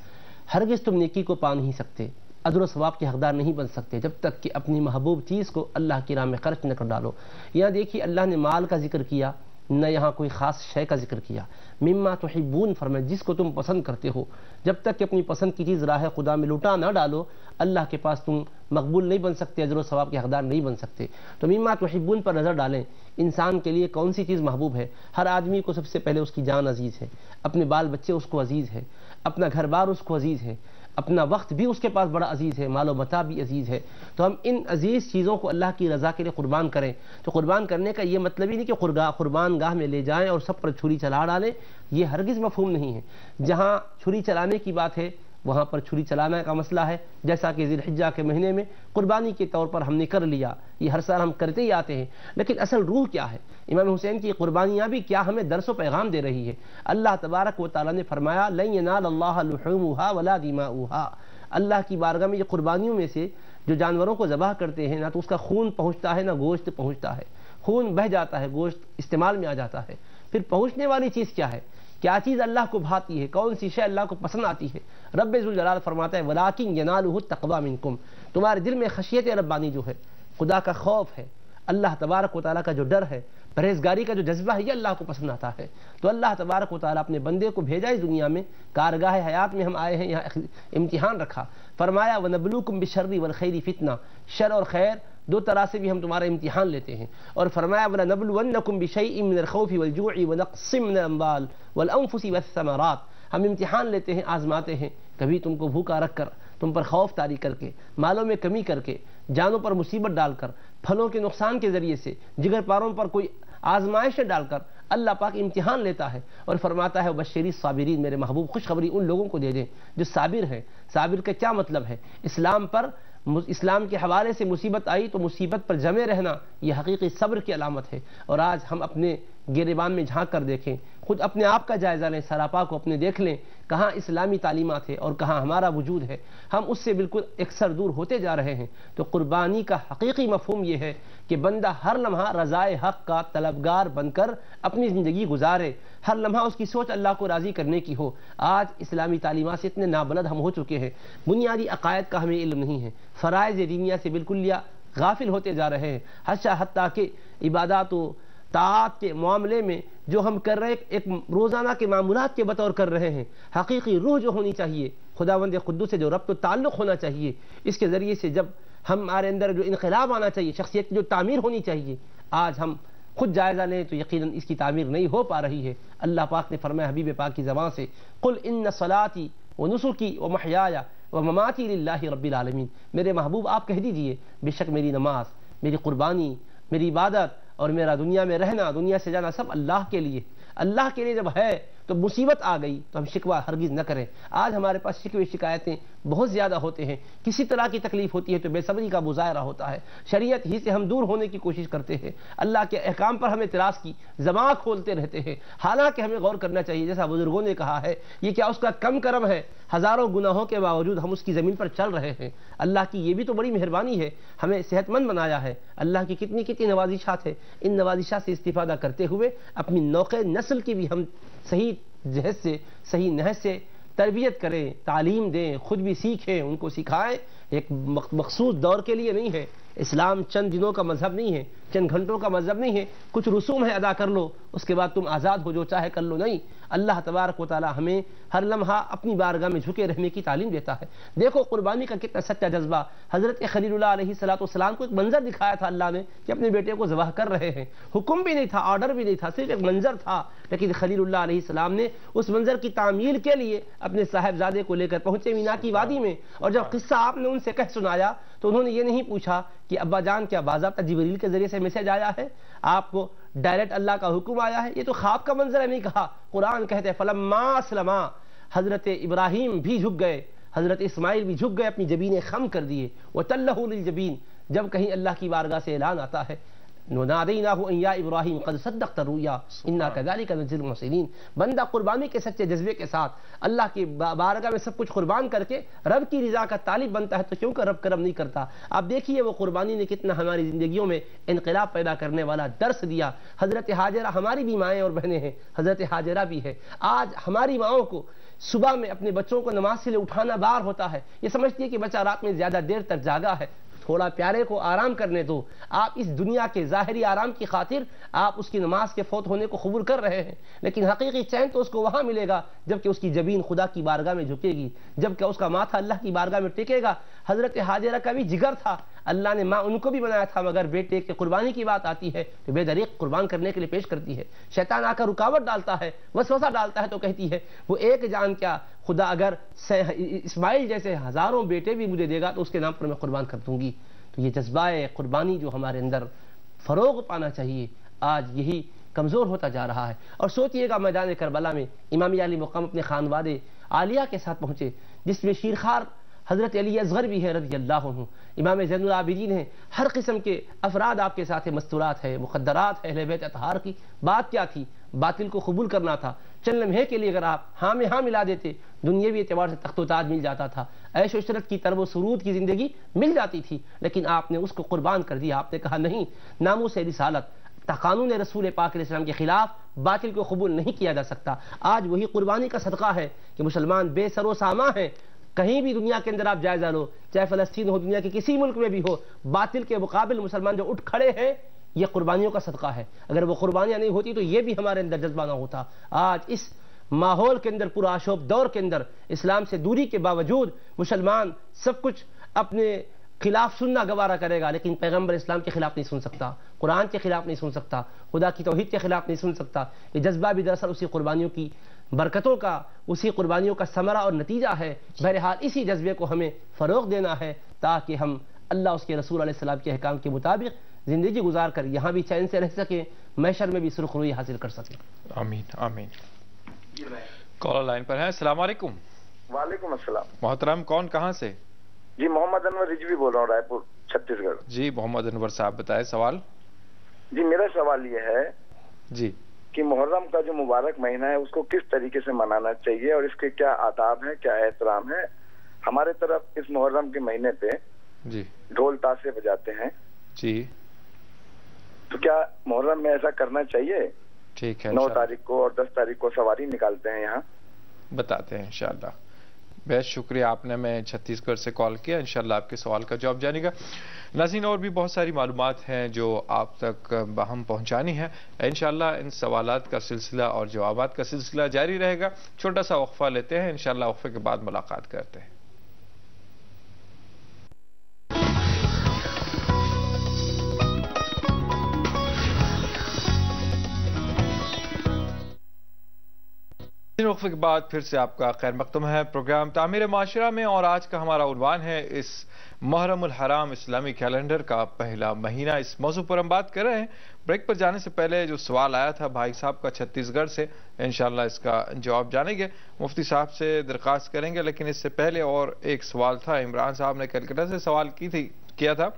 ہرگز تم نیکی کو پا نہیں سکتے، اجر و ثواب کے حقدار نہیں بن سکتے جب تک کہ اپنی محبوب چیز کو اللہ کی راہ میں خرچ نہ کر ڈالو۔ یہاں دیکھیے اللہ نے مال کا ذکر کیا، نہ یہاں کوئی خاص شے کا ذکر کیا۔ مما تحبون فرمایا جس کو تم پسند کرتے ہو، جب تک کہ اپنی پسند کی چیز راہ خدا میں لٹا نہ ڈالو اللہ کے پاس تم مقبول نہیں بن سکتے، اجر و ثواب کے حقدار نہیں بن سکتے۔ تو مما تحبون پر نظر ڈالیں، انسان کے لیے کون سی چیز محبوب ہے؟ ہر آدمی کو سب سے پہلے اس کی جان عزیز ہے، اپنے بال بچے اس کو عزیز ہے، اپنا گھر بار اس کو عزیز ہے، اپنا وقت بھی اس کے پاس بڑا عزیز ہے، مال و متاع بھی عزیز ہے۔ تو ہم ان عزیز چیزوں کو اللہ کی رضا کے لیے قربان کریں۔ تو قربان کرنے کا یہ مطلب ہی نہیں کہ قربان گاہ میں لے جائیں اور سب پر چھری چلا ڈالیں، یہ ہرگز مفہوم نہیں ہے۔ جہاں چھری چلانے کی بات ہے وہاں پر چھری چلانا کا مسئلہ ہے، جیسا کہ ذی الحجہ کے مہینے میں قربانی کے طور پر ہم نے کر لیا، یہ ہر سال ہم کرتے ہی آتے ہیں، لیکن اصل روح کیا ہے؟ امام حسین کی قربانیاں بھی کیا ہمیں درس و پیغام دے رہی ہے؟ اللہ تبارک و تعالیٰ نے فرمایا لن ینال اللہ لحومها ولا دماؤها، اللہ کی بارگاہ میں یہ قربانیوں میں سے جو جانوروں کو ذبح کرتے ہیں نہ تو اس کا خون پہنچتا ہے نہ گوشت پہنچتا ہے، خون بہہ جاتا ہے، گوشت استعمال میں آ جاتا ہے۔ پھر پہنچنے والی چیز کیا ہے؟ کیا چیز اللہ کو بھاتی ہے؟ کون سی شے اللہ کو پسند آتی ہے؟ رب ذوالجلال فرماتا ہے وَلَٰكِن يَنَالُهُ التَّقْوَىٰ مِنكُمْ، تمہارے دل میں خشیت ربانی جو ہے، خدا کا خوف ہے، اللہ تبارک و تعالیٰ کا جو ڈر ہے، پرہیزگاری کا جو جذبہ ہے، یہ اللہ کو پسند آتا ہے۔ تو اللہ تبارک و تعالیٰ اپنے بندے کو بھیجا اس دنیا میں، کارگاہ حیات میں ہم آئے ہیں، یہاں امتحان رکھا، فرمایا وَنَبْلُوكُمْ بِالشَّرِّ وَالْخَيْرِ فِتْنَةً، شر اور خیر دو طرح سے بھی ہم تمہارا امتحان لیتے ہیں، اور فرمایا وَلَنَبْلُوَنَّكُمْ بِشَيْءٍ مِّنَ الْخَوْفِ وَالْجُوعِ وَنَقْصٍ مِّنَ الْأَمْوَالِ وَالْأَنفُسِ وَالثَّمَرَاتِ، ہم امتحان لیتے ہیں، آزماتے ہیں، کبھی تم کو بھوکا رکھ کر، تم پر خوف طاری کر کے، مالوں میں کمی کر کے، جانوں پر مصیبت ڈال کر، پھلوں کے نقصان کے ذریعے سے، جگر پاروں پر کوئی آزمائش ڈال کر اللہ پاک امتحان لیتا ہے، اور فرماتا ہے بشری الصابرین، میرے محبوب خوشخبری ان لوگوں کو دے دیں جو صابر ہیں۔ صابر کا کیا مطلب ہے؟ اسلام کے حوالے سے مصیبت آئی تو مصیبت پر جمے رہنا، یہ حقیقی صبر کی علامت ہے۔ اور آج ہم اپنے گریبان میں جھانک کر دیکھیں، خود اپنے آپ کا جائزہ لیں، سراپا کو اپنے دیکھ لیں، کہاں اسلامی تعلیمات ہے اور کہاں ہمارا وجود ہے، ہم اس سے بالکل اکثر دور ہوتے جا رہے ہیں۔ تو قربانی کا حقیقی مفہوم یہ ہے کہ بندہ ہر لمحہ رضائے حق کا طلبگار بن کر اپنی زندگی گزارے، ہر لمحہ اس کی سوچ اللہ کو راضی کرنے کی ہو۔ آج اسلامی تعلیمات سے اتنے نابلد ہم ہو چکے ہیں، بنیادی عقائد کا ہمیں علم نہیں ہے، فرائض دینیہ سے بالکل غافل ہوتے جا رہے ہیں، حتیٰ کہ عبادات و طاعات کے معاملے میں جو ہم کر رہے ایک روزانہ کے معمولات کے بطور کر رہے ہیں، حقیقی روح جو ہونی چاہیے، خداوند قدوس سے جو ربط و تعلق ہونا چاہیے، اس کے ذریعے سے جب ہمارے اندر جو انقلاب آنا چاہیے، شخصیت کی جو تعمیر ہونی چاہیے، آج ہم خود جائزہ لیں تو یقیناً اس کی تعمیر نہیں ہو پا رہی ہے۔ اللہ پاک نے فرمایا حبیب پاک کی زبان سے قل ان صلاتی ونسکی ومحیای ومماتی للہ رب العالمین، میرے محبوب آپ کہہ دیجئے بے شک میری نماز، میری قربانی، میری عبادت اور میرا دنیا میں رہنا، دنیا سے جانا سب اللہ کے لیے۔ اللہ کے لیے جب ہے تو مصیبت آ گئی تو ہم شکوہ ہرگز نہ کریں۔ آج ہمارے پاس شکوے شکایتیں بہت زیادہ ہوتے ہیں، کسی طرح کی تکلیف ہوتی ہے تو بے صبری کا مظاہرہ ہوتا ہے، شریعت ہی سے ہم دور ہونے کی کوشش کرتے ہیں، اللہ کے احکام پر ہم اعتراض کی زبان کھولتے رہتے ہیں، حالانکہ ہمیں غور کرنا چاہیے، جیسا بزرگوں نے کہا ہے، یہ کیا اس کا کم کرم ہے؟ ہزاروں گناہوں کے باوجود ہم اس کی زمین پر چل رہے ہیں۔ اللہ کی یہ بھی تو بڑی مہربانی ہے، ہمیں صحت مند بنایا ہے، اللہ کی کتنی کتنی نوازشات ہے، ان نوازشات سے استفادہ کرتے ہوئے اپنی نوقے نسل کی بھی ہم صحیح جہد سے، صحیح نہج سے تربیت کریں، تعلیم دیں، خود بھی سیکھیں، ان کو سکھائیں۔ ایک مخصوص دور کے لیے نہیں ہے، اسلام چند دنوں کا مذہب نہیں ہے، چند گھنٹوں کا مذہب نہیں ہے، کچھ رسوم ہے ادا کر لو اس کے بعد تم آزاد ہو، جو چاہے کر لو، نہیں۔ اللہ تبارک و تعالی ہمیں ہر لمحہ اپنی بارگاہ میں جھکے رہنے کی تعلیم دیتا ہے۔ دیکھو قربانی کا کتنا سچا جذبہ، حضرت خلیل اللہ علیہ السلام کو ایک منظر دکھایا تھا اللہ نے کہ اپنے بیٹے کو ذبح کر رہے ہیں، حکم بھی نہیں تھا، آرڈر بھی نہیں تھا، صرف ایک منظر تھا، لیکن خلیل اللہ علیہ السلام نے اس منظر کی تعمیل کے لیے اپنے صاحبزادے کو لے کر پہنچے مینا کی وادی میں، اور جب قصہ آپ نے ان سے کہہ سنایا تو انہوں نے یہ نہیں پوچھا کہ ابا جان کیا باضابطہ جبریل کے ذریعے سے میسج آیا ہے، آپ کو ڈائریکٹ اللہ کا حکم آیا ہے، یہ تو خواب کا منظر ہے، نہیں کہا۔ قرآن کہتے ہیں فلما اسلما، حضرت ابراہیم بھی جھک گئے، حضرت اسماعیل بھی جھک گئے، اپنی جبینیں خم کر دیے، وتلہ للجبین۔ جب کہیں اللہ کی بارگاہ سے اعلان آتا ہے نادیناہ ان یا ابراہیم قد صدقت الرؤیا انا کذالک نجزی المحسنین. بندہ قربانی کے سچے جذبے کے ساتھ اللہ کی بارگاہ میں سب کچھ قربان کر کے رب کی رضا کا طالب بنتا ہے تو کیوں کہ رب کرم نہیں کرتا. آپ دیکھیے وہ قربانی نے کتنا ہماری زندگیوں میں انقلاب پیدا کرنے والا درس دیا. حضرت ہاجرہ ہماری بھی مائیں اور بہنیں ہیں, حضرت ہاجرہ بھی ہے. آج ہماری ماؤں کو صبح میں اپنے بچوں کو نماز سے اٹھانا بار ہوتا ہے, یہ سمجھتی ہے کہ بچہ رات میں زیادہ دیر تک جاگا ہے, تھوڑا پیارے کو آرام کرنے دو. آپ اس دنیا کے ظاہری آرام کی خاطر آپ اس کی نماز کے فوت ہونے کو قبول کر رہے ہیں, لیکن حقیقی چین تو اس کو وہاں ملے گا جبکہ اس کی جبین خدا کی بارگاہ میں جھکے گی, جبکہ اس کا ماتھا اللہ کی بارگاہ میں ٹکے گا. حضرت ہاجرہ کا بھی جگر تھا, اللہ نے ماں ان کو بھی بنایا تھا, مگر بیٹے کے قربانی کی بات آتی ہے تو بے دریغ قربان کرنے کے لیے پیش کرتی ہے. شیطان آ کر رکاوٹ ڈالتا ہے, وسوسہ ڈالتا ہے تو کہتی ہے وہ ایک جان کیا, خدا اگر اسماعیل جیسے ہزاروں بیٹے بھی مجھے دے گا تو اس کے نام پر میں قربان کر دوں گی. تو یہ جذبہ قربانی جو ہمارے اندر فروغ پانا چاہیے آج یہی کمزور ہوتا جا رہا ہے. اور سوچئے گا میدان کربلا میں امام علی مقام اپنے خانواد عالیہ کے ساتھ پہنچے, جس میں شیرخوار حضرت علی اصغر بھی ہے رضی اللہ عنہ, امام زین العابدین ہیں, ہر قسم کے افراد آپ کے ساتھ ہیں, مستورات ہے, مخدرات ہے, اہل بیت اطہار کی بات کیا تھی, باطل کو قبول کرنا تھا. چند لمحے کے لیے اگر آپ ہاں میں ہاں ملا دیتے دنیاوی اعتبار سے تخت و تاج مل جاتا تھا, عیش و عشرت کی طرب و سرود کی زندگی مل جاتی تھی, لیکن آپ نے اس کو قربان کر دیا. آپ نے کہا نہیں, ناموس رسالت قانون رسول پاک علیہ السلام کے خلاف باطل کو قبول نہیں کیا جا سکتا. آج وہی قربانی کا صدقہ ہے کہ مسلمان بے سر و ساماں ہیں. کہیں بھی دنیا کے اندر آپ جائزہ لو, چاہے فلسطین ہو, دنیا کے کسی ملک میں بھی ہو, باطل کے مقابل مسلمان جو اٹھ کھڑے ہیں یہ قربانیوں کا صدقہ ہے. اگر وہ قربانیاں نہیں ہوتی تو یہ بھی ہمارے اندر جذبہ نہ ہوتا. آج اس ماحول کے اندر, پورا آشوب دور کے اندر, اسلام سے دوری کے باوجود مسلمان سب کچھ اپنے خلاف سننا گوارا کرے گا, لیکن پیغمبر اسلام کے خلاف نہیں سن سکتا, قرآن کے خلاف نہیں سن سکتا, خدا کی توحید کے خلاف نہیں سن سکتا. یہ جذبہ بھی دراصل اسی قربانیوں کی برکتوں کا, اسی قربانیوں کا ثمرہ اور نتیجہ ہے. بہرحال اسی جذبے کو ہمیں فروغ دینا ہے تاکہ ہم اللہ اس کے رسول علیہ السلام کے احکام کے مطابق زندگی گزار کر یہاں بھی چین سے رہ سکیں, محشر میں بھی سرخ روئی حاصل کر سکیں. آمین آمین. کال لائن پر ہے. السلام علیکم. وعلیکم السلام. محترم کون کہاں سے؟ جی محمد انور رجوی بول رہا ہوں, رائے پور چھتیس گڑھ. جی محمد انور صاحب بتائیں سوال. جی میرا سوال یہ ہے جی کہ محرم کا جو مبارک مہینہ ہے اس کو کس طریقے سے منانا چاہیے اور اس کے کیا آداب ہیں, کیا احترام ہے. ہمارے طرف اس محرم کے مہینے پہ جی ڈھول تاشے بجاتے ہیں, جی تو کیا محرم میں ایسا کرنا چاہیے؟ ٹھیک ہے, 9 تاریخ کو اور 10 تاریخ کو سواری نکالتے ہیں یہاں, بتاتے ہیں انشاءاللہ. بہت شکریہ آپ نے میں چھتیس گڑھ سے کال کیا, انشاءاللہ آپ کے سوال کا جواب جانے گا. ناظرین اور بھی بہت ساری معلومات ہیں جو آپ تک ہم پہنچانی ہیں. انشاءاللہ ان سوالات کا سلسلہ اور جوابات کا سلسلہ جاری رہے گا. چھوٹا سا وقفہ لیتے ہیں, انشاءاللہ وقفے کے بعد ملاقات کرتے ہیں. وقفے کے بعد پھر سے آپ کا خیر مقدم ہے پروگرام تعمیر معاشرہ میں, اور آج کا ہمارا عنوان ہے اس محرم الحرام اسلامی کیلنڈر کا پہلا مہینہ. اس موضوع پر ہم بات کر رہے ہیں. بریک پر جانے سے پہلے جو سوال آیا تھا بھائی صاحب کا چھتیس گڑھ سے, انشاءاللہ اس کا جواب جانیں گے, مفتی صاحب سے درخواست کریں گے. لیکن اس سے پہلے اور ایک سوال تھا, عمران صاحب نے کلکتہ سے سوال کیا تھا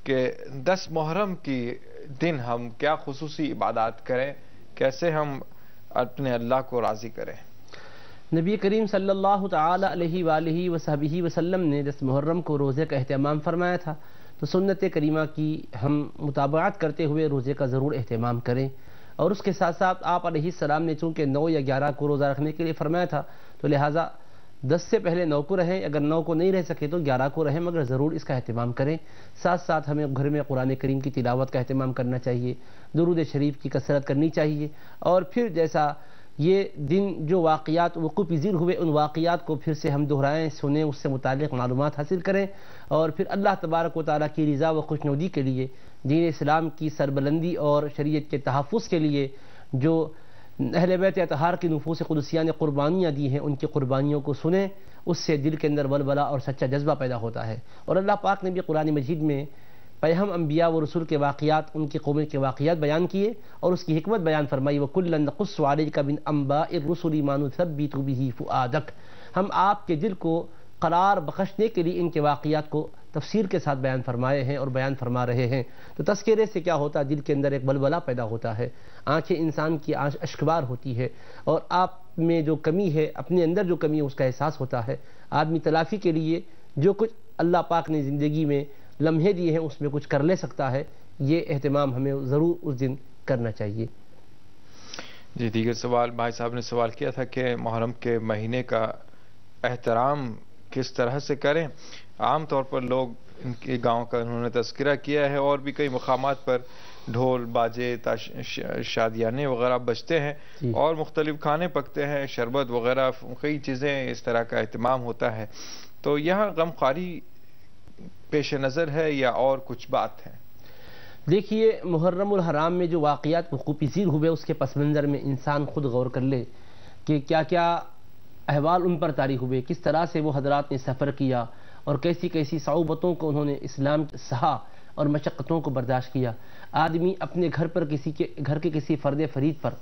کہ 10 محرم کی دن ہم کیا خصوصی عبادات کریں, کیسے ہم اپنے اللہ کو راضی کریں. نبی کریم صلی اللہ تعالی علیہ وآلہ وصحبہ وسلم نے 10 محرم کو روزے کا اہتمام فرمایا تھا, تو سنت کریمہ کی ہم مطابقت کرتے ہوئے روزے کا ضرور اہتمام کریں. اور اس کے ساتھ ساتھ آپ علیہ السلام نے چونکہ 9 یا 11 کو روزہ رکھنے کے لیے فرمایا تھا, تو لہٰذا 10 سے پہلے 9 کو رہیں, اگر 9 کو نہیں رہ سکے تو 11 کو رہیں, مگر ضرور اس کا اہتمام کریں. ساتھ ساتھ ہمیں گھر میں قرآن کریم کی تلاوت کا اہتمام کرنا چاہیے, درود شریف کی کثرت کرنی چاہیے, اور پھر جیسا یہ دن جو واقعات وقوع پذیر ہوئے ان واقعات کو پھر سے ہم دہرائیں, سنیں, اس سے متعلق معلومات حاصل کریں, اور پھر اللہ تبارک و تعالیٰ کی رضا و خوشنودی کے لیے, دین اسلام کی سربلندی اور شریعت کے تحفظ کے لیے جو اہل بیت اطہار کی نفوس قدسیہ نے قربانیاں دی ہیں ان کی قربانیوں کو سنیں. اس سے دل کے اندر ولولہ اور سچا جذبہ پیدا ہوتا ہے. اور اللہ پاک نے بھی قرآن مجید میں پیغام انبیاء و رسول کے واقعات, ان کی قوم کے واقعات بیان کیے اور اس کی حکمت بیان فرمائی. وَكُلًّا نَقُصُّ عَلَيْكَ مِنْ أَنْبَاءِ الرُّسُلِ مَا نُثَبِّتُ بِهِ فُؤَادَكَ. ہم آپ کے دل کو قرار بخشنے کے لیے ان کے واقعات کو تفسیر کے ساتھ بیان فرمائے ہیں اور بیان فرما رہے ہیں۔ تو تذکرے سے کیا ہوتا ہے؟ دل کے اندر ایک بلبلہ پیدا ہوتا ہے، آنکھیں انسان کی اشکبار ہوتی ہے، اور آپ میں جو کمی ہے، اپنے اندر جو کمی ہے اس کا احساس ہوتا ہے۔ آدمی تلافی کے لیے جو کچھ اللہ پاک نے زندگی میں لمحے دیے ہیں اس میں کچھ کر لے سکتا ہے، یہ اہتمام ہمیں ضرور اس دن کرنا چاہیے۔ جی، دیگر سوال بھائی صاحب نے سوال کیا تھا کہ محرم کے مہینے کا احترام کس طرح سے کریں۔ عام طور پر لوگ ان کے گاؤں کا انہوں نے تذکرہ کیا ہے، اور بھی کئی مقامات پر ڈھول باجے شادیانے وغیرہ بجتے ہیں اور مختلف کھانے پکتے ہیں، شربت وغیرہ کئی چیزیں اس طرح کا اہتمام ہوتا ہے۔ تو یہاں غمخواری پیش نظر ہے یا اور کچھ بات ہے؟ دیکھیے، محرم الحرام میں جو واقعات وقوع پذیر ہوئے اس کے پس منظر میں انسان خود غور کر لے کہ کیا کیا احوال ان پر طاری ہوئے، کس طرح سے وہ حضرات نے سفر کیا اور کیسی کیسی صعوبتوں کو انہوں نے اسلام سہا اور مشقتوں کو برداشت کیا۔ آدمی اپنے گھر کے کسی فرد فرید پر،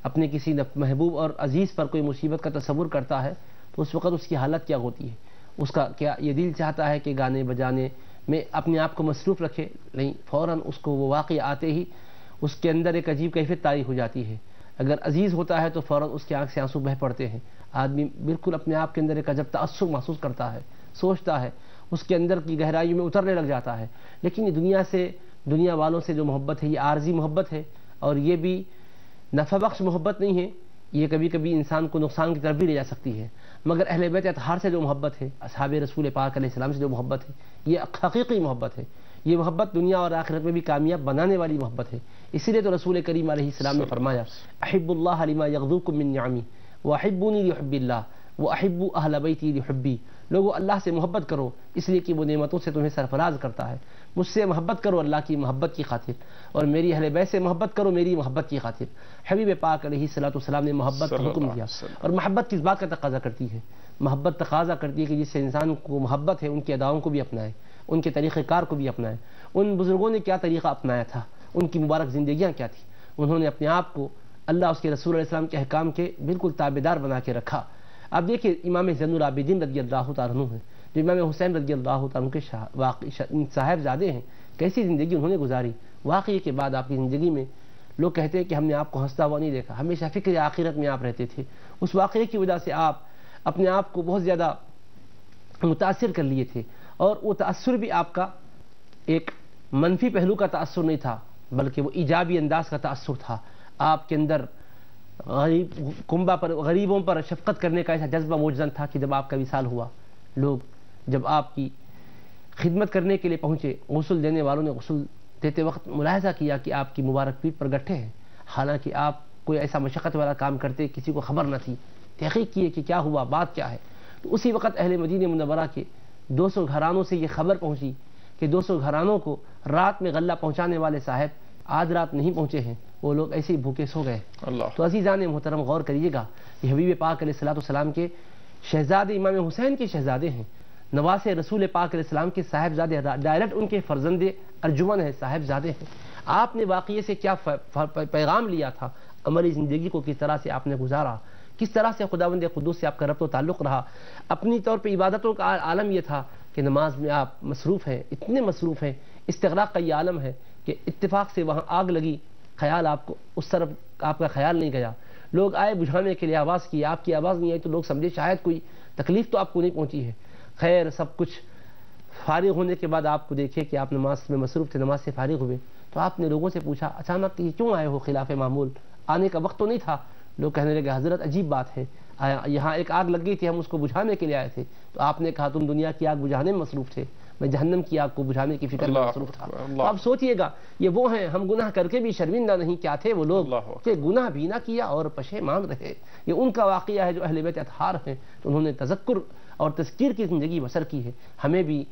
اپنے کسی محبوب اور عزیز پر کوئی مصیبت کا تصور کرتا ہے تو اس وقت اس کی حالت کیا ہوتی ہے؟ اس کا کیا یہ دل چاہتا ہے کہ گانے بجانے میں اپنے آپ کو مصروف رکھے؟ نہیں، فوراً اس کو وہ واقعہ آتے ہی اس کے اندر ایک عجیب کیفیت طاری ہو جاتی ہے۔ اگر عزیز ہوتا ہے تو فوراً اس کی آنکھ سے آنسو بہہ پڑتے ہیں۔ آدمی بالکل اپنے آپ کے اندر ایک عجب تعصب محسوس کرتا ہے، سوچتا ہے، اس کے اندر کی گہرائیوں میں اترنے لگ جاتا ہے۔ لیکن یہ دنیا والوں سے جو محبت ہے یہ عارضی محبت ہے، اور یہ بھی نفع بخش محبت نہیں ہے، یہ کبھی کبھی انسان کو نقصان کی طرف بھی لے جا سکتی ہے۔ مگر اہل بیت اطہار سے جو محبت ہے، اصحاب رسول پاک علیہ السلام سے جو محبت ہے، یہ حقیقی محبت ہے۔ یہ محبت دنیا اور آخرت میں بھی کامیاب بنانے والی محبت ہے۔ اسی لیے تو رسول کریم علیہ السلام نے فرمایا، احب اللہ لما یغدوکم من نعمی واحبونی لحب اللہ واحبوا اہل بیتی لحبی۔ لوگوں، اللہ سے محبت کرو اس لیے کہ وہ نعمتوں سے تمہیں سرفراز کرتا ہے۔ مجھ سے محبت کرو اللہ کی محبت کی خاطر، اور میری اہل بیت سے محبت کرو میری محبت کی خاطر۔ حبیب پاک علیہ السلام نے محبت کا حکم دیا، اور محبت کس بات کا تقاضا کرتی ہے؟ محبت تقاضا کرتی ہے کہ جس سے انسان کو محبت ہے ان کی اداؤں کو بھی اپنائے، ان کے طریقہ کار کو بھی اپنائے۔ ان بزرگوں نے کیا طریقہ اپنایا تھا، ان کی مبارک زندگیاں کیا تھیں؟ انہوں نے اپنے آپ کو اللہ اس کے رسول علیہ السلام کے احکام کے بالکل تابعدار بنا کے رکھا۔ اب دیکھیں، امام زین العابدین رضی اللہ تعالیٰ عنہ ہیں، جو امام حسین رضی اللہ تعالیٰ عنہ کے صاحبزادے ہیں، کیسی زندگی انہوں نے گزاری۔ واقعے کے بعد آپ کی زندگی میں لوگ کہتے ہیں کہ ہم نے آپ کو ہنستا ہوا نہیں دیکھا، ہمیشہ فکر آخرت میں آپ رہتے تھے۔ اس واقعے کی وجہ سے آپ اپنے آپ کو بہت زیادہ متاثر کر لیے تھے، اور وہ تأثر بھی آپ کا ایک منفی پہلو کا تأثر نہیں تھا بلکہ وہ ایجابی انداز کا تأثر تھا۔ آپ کے اندر غریبوں پر شفقت کرنے کا ایسا جذبہ موجود تھا کہ جب آپ کا وصال ہوا، لوگ جب آپ کی خدمت کرنے کے لیے پہنچے، غسل دینے والوں نے غسل دیتے وقت ملاحظہ کیا کہ آپ کی مبارک پیٹھ پر گٹھے ہیں، حالانکہ آپ کوئی ایسا مشقت والا کام کرتے کسی کو خبر نہ تھی۔ تحقیق کیے کہ کیا ہوا، بات کیا ہے، تو اسی وقت اہل مدینہ منورہ کے 200 گھرانوں سے یہ خبر پہنچی کہ 200 گھرانوں کو رات میں غلہ پہنچانے والے صاحب آج رات نہیں پہنچے ہیں، وہ لوگ ایسے ہی بھوکے سو گئے۔ تو عزیزان محترم، غور کریے گا کہ حبیب پاک علیہ السلام کے شہزادے امام حسین کے شہزادے ہیں، نواز رسول پاک علیہ السلام کے صاحبزادے، ڈائریکٹ ان کے فرزند ارجمن ہیں، صاحبزادے ہیں۔ آپ نے واقعے سے کیا پیغام لیا تھا، عملی زندگی کو کس طرح سے آپ نے گزارا، کس طرح سے خداوند قدوس سے آپ کا ربط و تعلق رہا۔ اپنی طور پہ عبادتوں کا عالم یہ تھا کہ نماز میں آپ مصروف ہیں، اتنے مصروف ہیں، استغراق کا یہ عالم ہے کہ اتفاق سے وہاں آگ لگی، خیال آپ کو اس طرف آپ کا خیال نہیں گیا، لوگ آئے بجھانے کے لیے، آواز کی، آپ کی آواز نہیں آئی تو لوگ سمجھے شاید کوئی تکلیف تو آپ کو نہیں پہنچی ہے۔ خیر، سب کچھ فارغ ہونے کے بعد آپ کو دیکھے کہ آپ نماز میں مصروف تھے، نماز سے فارغ ہوئے تو آپ نے لوگوں سے پوچھا اچانک کہ کیوں آئے ہو خلاف معمول، آنے کا وقت تو نہیں تھا۔ لوگ کہنے لگے حضرت عجیب بات ہے، یہاں ایک آگ لگ گئی تھی، ہم اس کو بجھانے کے لیے آئے تھے۔ تو آپ نے کہا تم دنیا کی آگ بجھانے میں مصروف تھے، میں جہنم کی آگ کو بجھانے کی فکر میں مصروف تھا۔ اب سوچئے گا، یہ وہ ہیں ہم گناہ کر کے بھی شرمندہ نہیں، کیا تھے وہ لوگ کہ گناہ بھی نہ کیا اور پشیمان رہے۔ یہ ان کا واقعہ ہے جو اہل بیت اطہار ہیں، تو انہوں نے تذکر اور تذکیر کی زندگی بسر کی ہے۔ ہمیں بھی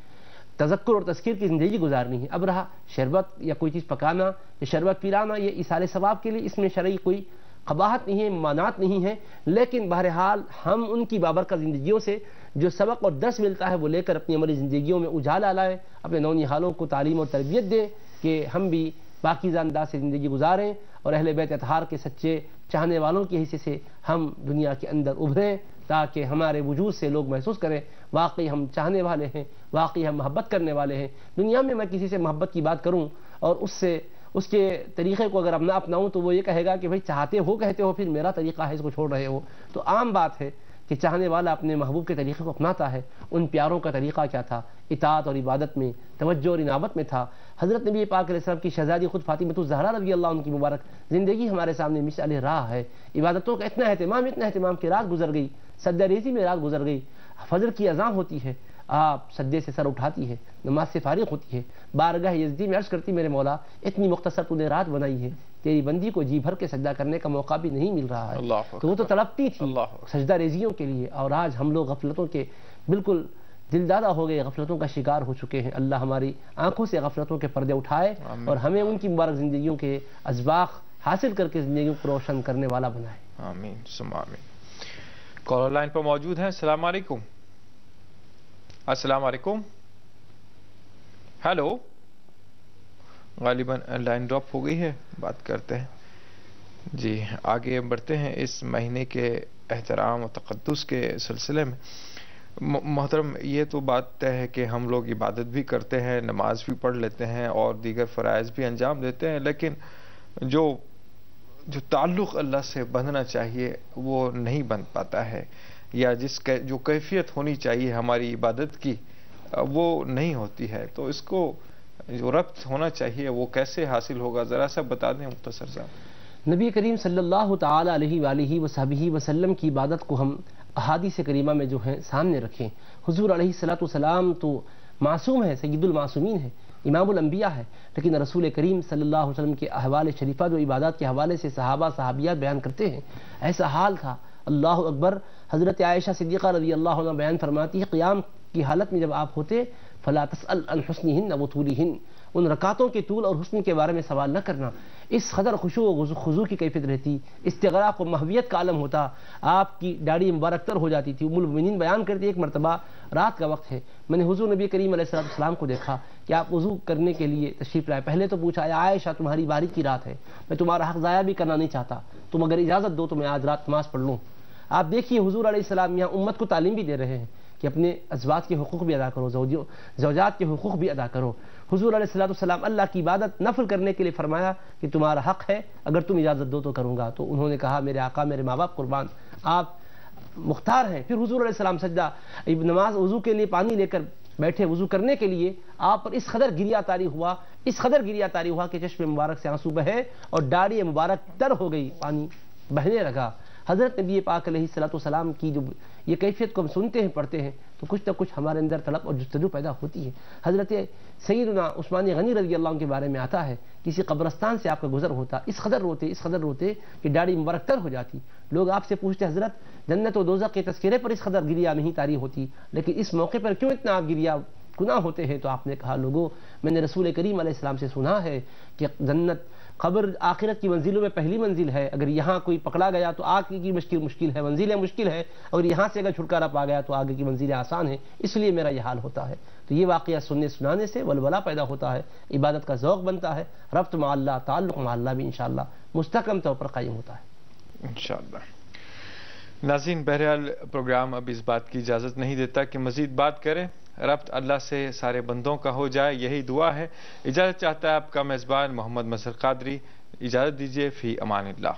تذکر اور تذکیر کی زندگی گزارنی ہے۔ اب رہا شربت یا کوئی چیز پکانا یا شربت پلانا، یہ ایصال ثواب کے لیے اس میں شرعی کوئی قباحت نہیں ہے، ممانعت نہیں ہے، لیکن بہرحال ہم ان کی بابرکت زندگیوں سے جو سبق اور درس ملتا ہے وہ لے کر اپنی عملی زندگیوں میں اجالا لائیں، اپنے نونہالوں کو تعلیم اور تربیت دیں کہ ہم بھی پاکیزہ انداز سے زندگی گزاریں اور اہل بیت اطہار کے سچے چاہنے والوں کے حصے سے ہم دنیا کے اندر ابھریں تاکہ ہمارے وجود سے لوگ محسوس کریں واقعی ہم چاہنے والے ہیں، واقعی ہم محبت کرنے والے ہیں۔ دنیا میں میں کسی سے محبت کی بات کروں اور اس کے طریقے کو اگر اب نہ اپناؤں تو وہ یہ کہے گا کہ بھائی چاہتے ہو کہتے ہو، پھر میرا طریقہ ہے اس کو چھوڑ رہے ہو۔ تو عام بات ہے کہ چاہنے والا اپنے محبوب کے طریقے کو اپناتا ہے۔ ان پیاروں کا طریقہ کیا تھا؟ اطاعت اور عبادت میں، توجہ اور انابت میں تھا۔ حضرت نبی پاک علیہ السلام کی شہزادی خود فاطمہ الزہرا رضی اللہ عنہ کی مبارک زندگی ہمارے سامنے مشعل راہ ہے۔ عبادتوں کا اتنا اہتمام کہ رات گزر گئی، سجدہ ریزی میں رات گزر گئی، فجر کی اذان ہوتی ہے، آپ سجدے سے سر اٹھاتی ہے، نماز سے فارغ ہوتی ہے، بارگاہ یزدی میں عرض کرتی میرے مولا اتنی مختصر تو نے رات بنائی ہے، تیری بندی کو جی بھر کے سجدہ کرنے کا موقع بھی نہیں مل رہا ہے۔ تو وہ تو تڑپتی تھی سجدہ ریزیوں کے لیے، اور آج ہم لوگ غفلتوں کے بالکل دل دادہ ہو گئے، غفلتوں کا شکار ہو چکے ہیں۔ اللہ ہماری آنکھوں سے غفلتوں کے پردے اٹھائے اور ہمیں ان کی مبارک زندگیوں کے اسباق حاصل کر کے زندگیوں کو روشن کرنے والا بنائے۔ آمین ثم آمین۔ کالر لائن پر موجود ہیں۔ السلام علیکم۔ السلام علیکم۔ ہیلو، غالباً لائن ڈراپ ہو گئی ہے، بات کرتے ہیں۔ جی آگے بڑھتے ہیں اس مہینے کے احترام و تقدس کے سلسلے میں۔ محترم، یہ تو بات طے ہے کہ ہم لوگ عبادت بھی کرتے ہیں، نماز بھی پڑھ لیتے ہیں اور دیگر فرائض بھی انجام دیتے ہیں، لیکن جو تعلق اللہ سے بندھنا چاہیے وہ نہیں بن پاتا ہے، یا جو کیفیت ہونی چاہیے ہماری عبادت کی وہ نہیں ہوتی ہے۔ تو اس کو جو ربط ہونا چاہیے وہ کیسے حاصل ہوگا، ذرا سا بتا دیں مختصر صاحب۔ نبی کریم صلی اللہ تعالی علیہ وآلہ وصحبہ وسلم کی عبادت کو ہم احادیث کریمہ میں جو ہیں سامنے رکھیں۔ حضور علیہ السلام تو معصوم ہے، سید المعصومین ہے، امام الانبیاء ہے، لیکن رسول کریم صلی اللہ علیہ وسلم کے احوال شریفہ جو عبادات کے حوالے سے صحابہ صحابیات بیان کرتے ہیں، ایسا حال تھا۔ اللہ اکبر۔ حضرت عائشہ صدیقہ رضی اللہ عنہ بیان فرماتی ہے قیام کی حالت میں جب آپ ہوتے فلا تسأل عن حسنہن وطولہن، ان رکعتوں کے طول اور حسن کے بارے میں سوال نہ کرنا۔ اس قدر خشوع و خضوع کی کیفیت رہتی، استغراق و محویت کا عالم ہوتا، آپ کی داڑھی مبارک تر ہو جاتی تھی۔ ام المؤمنین بیان کرتی ایک مرتبہ رات کا وقت ہے، میں نے حضور نبی کریم علیہ السلام کو دیکھا کہ آپ وضو کرنے کے لیے تشریف لائے۔ پہلے تو پوچھا یا عائشہ تمہاری باری کی رات ہے، میں تمہارا حق ضائع بھی کرنا نہیں چاہتا، تم اگر اجازت دو تو میں آج رات نماز پڑھ لوں۔ آپ دیکھیے حضور علیہ السلام یہاں امت کو تعلیم بھی دے رہے ہیں کہ اپنے ازواج کے حقوق بھی ادا کرو، زوجات کے حقوق بھی ادا کرو۔ حضور علیہ السلام اللہ کی عبادت نفل کرنے کے لیے فرمایا کہ تمہارا حق ہے، اگر تم اجازت دو تو کروں گا۔ تو انہوں نے کہا میرے آقا میرے ماں باپ قربان، آپ مختار ہیں۔ پھر حضور علیہ السلام سجدہ نماز وضو کے لیے پانی لے کر بیٹھے وضو کرنے کے لیے، آپ پر اس قدر گریا طاری ہوا کہ چشم مبارک سے آنسو بہے اور داڑھی مبارک تر ہو گئی، پانی بہنے لگا۔ حضرت نبی پاک علیہ السلام کی جو یہ کیفیت کو ہم سنتے ہیں پڑھتے ہیں تو کچھ نہ کچھ ہمارے اندر طلب اور جستجو پیدا ہوتی ہے۔ حضرت سیدنا عثمان غنی رضی اللہ عنہ کے بارے میں آتا ہے کسی قبرستان سے آپ کا گزر ہوتا، اس قدر روتے کہ داڑھی مبارک تر ہو جاتی۔ لوگ آپ سے پوچھتے حضرت جنت و دوزخ کے تذکرے پر اس قدر گریا نہیں طاری ہوتی، لیکن اس موقع پر کیوں اتنا گریا گناہ ہوتے ہیں؟ تو آپ نے کہا لوگوں میں نے رسول کریم علیہ السلام سے سنا ہے کہ جنت قبر آخرت کی منزلوں میں پہلی منزل ہے، اگر یہاں کوئی پکڑا گیا تو آگے کی مشکل ہے، منزلیں مشکل ہے، اور یہاں سے اگر چھٹکارا پا گیا تو آگے کی منزلیں آسان ہیں، اس لیے میرا یہ حال ہوتا ہے۔ تو یہ واقعہ سننے سنانے سے ولولہ پیدا ہوتا ہے، عبادت کا ذوق بنتا ہے، ربط مع اللہ، تعلق مع اللہ بھی انشاءاللہ مستحکم طور پر قائم ہوتا ہے انشاءاللہ۔ ناظرین، بہرحال پروگرام اب اس بات کی اجازت نہیں دیتا کہ مزید بات کریں، ربط اللہ سے سارے بندوں کا ہو جائے، یہی دعا ہے۔ اجازت چاہتا ہے آپ کا میزبان محمد مظہر قادری، اجازت دیجیے، فی امان اللہ۔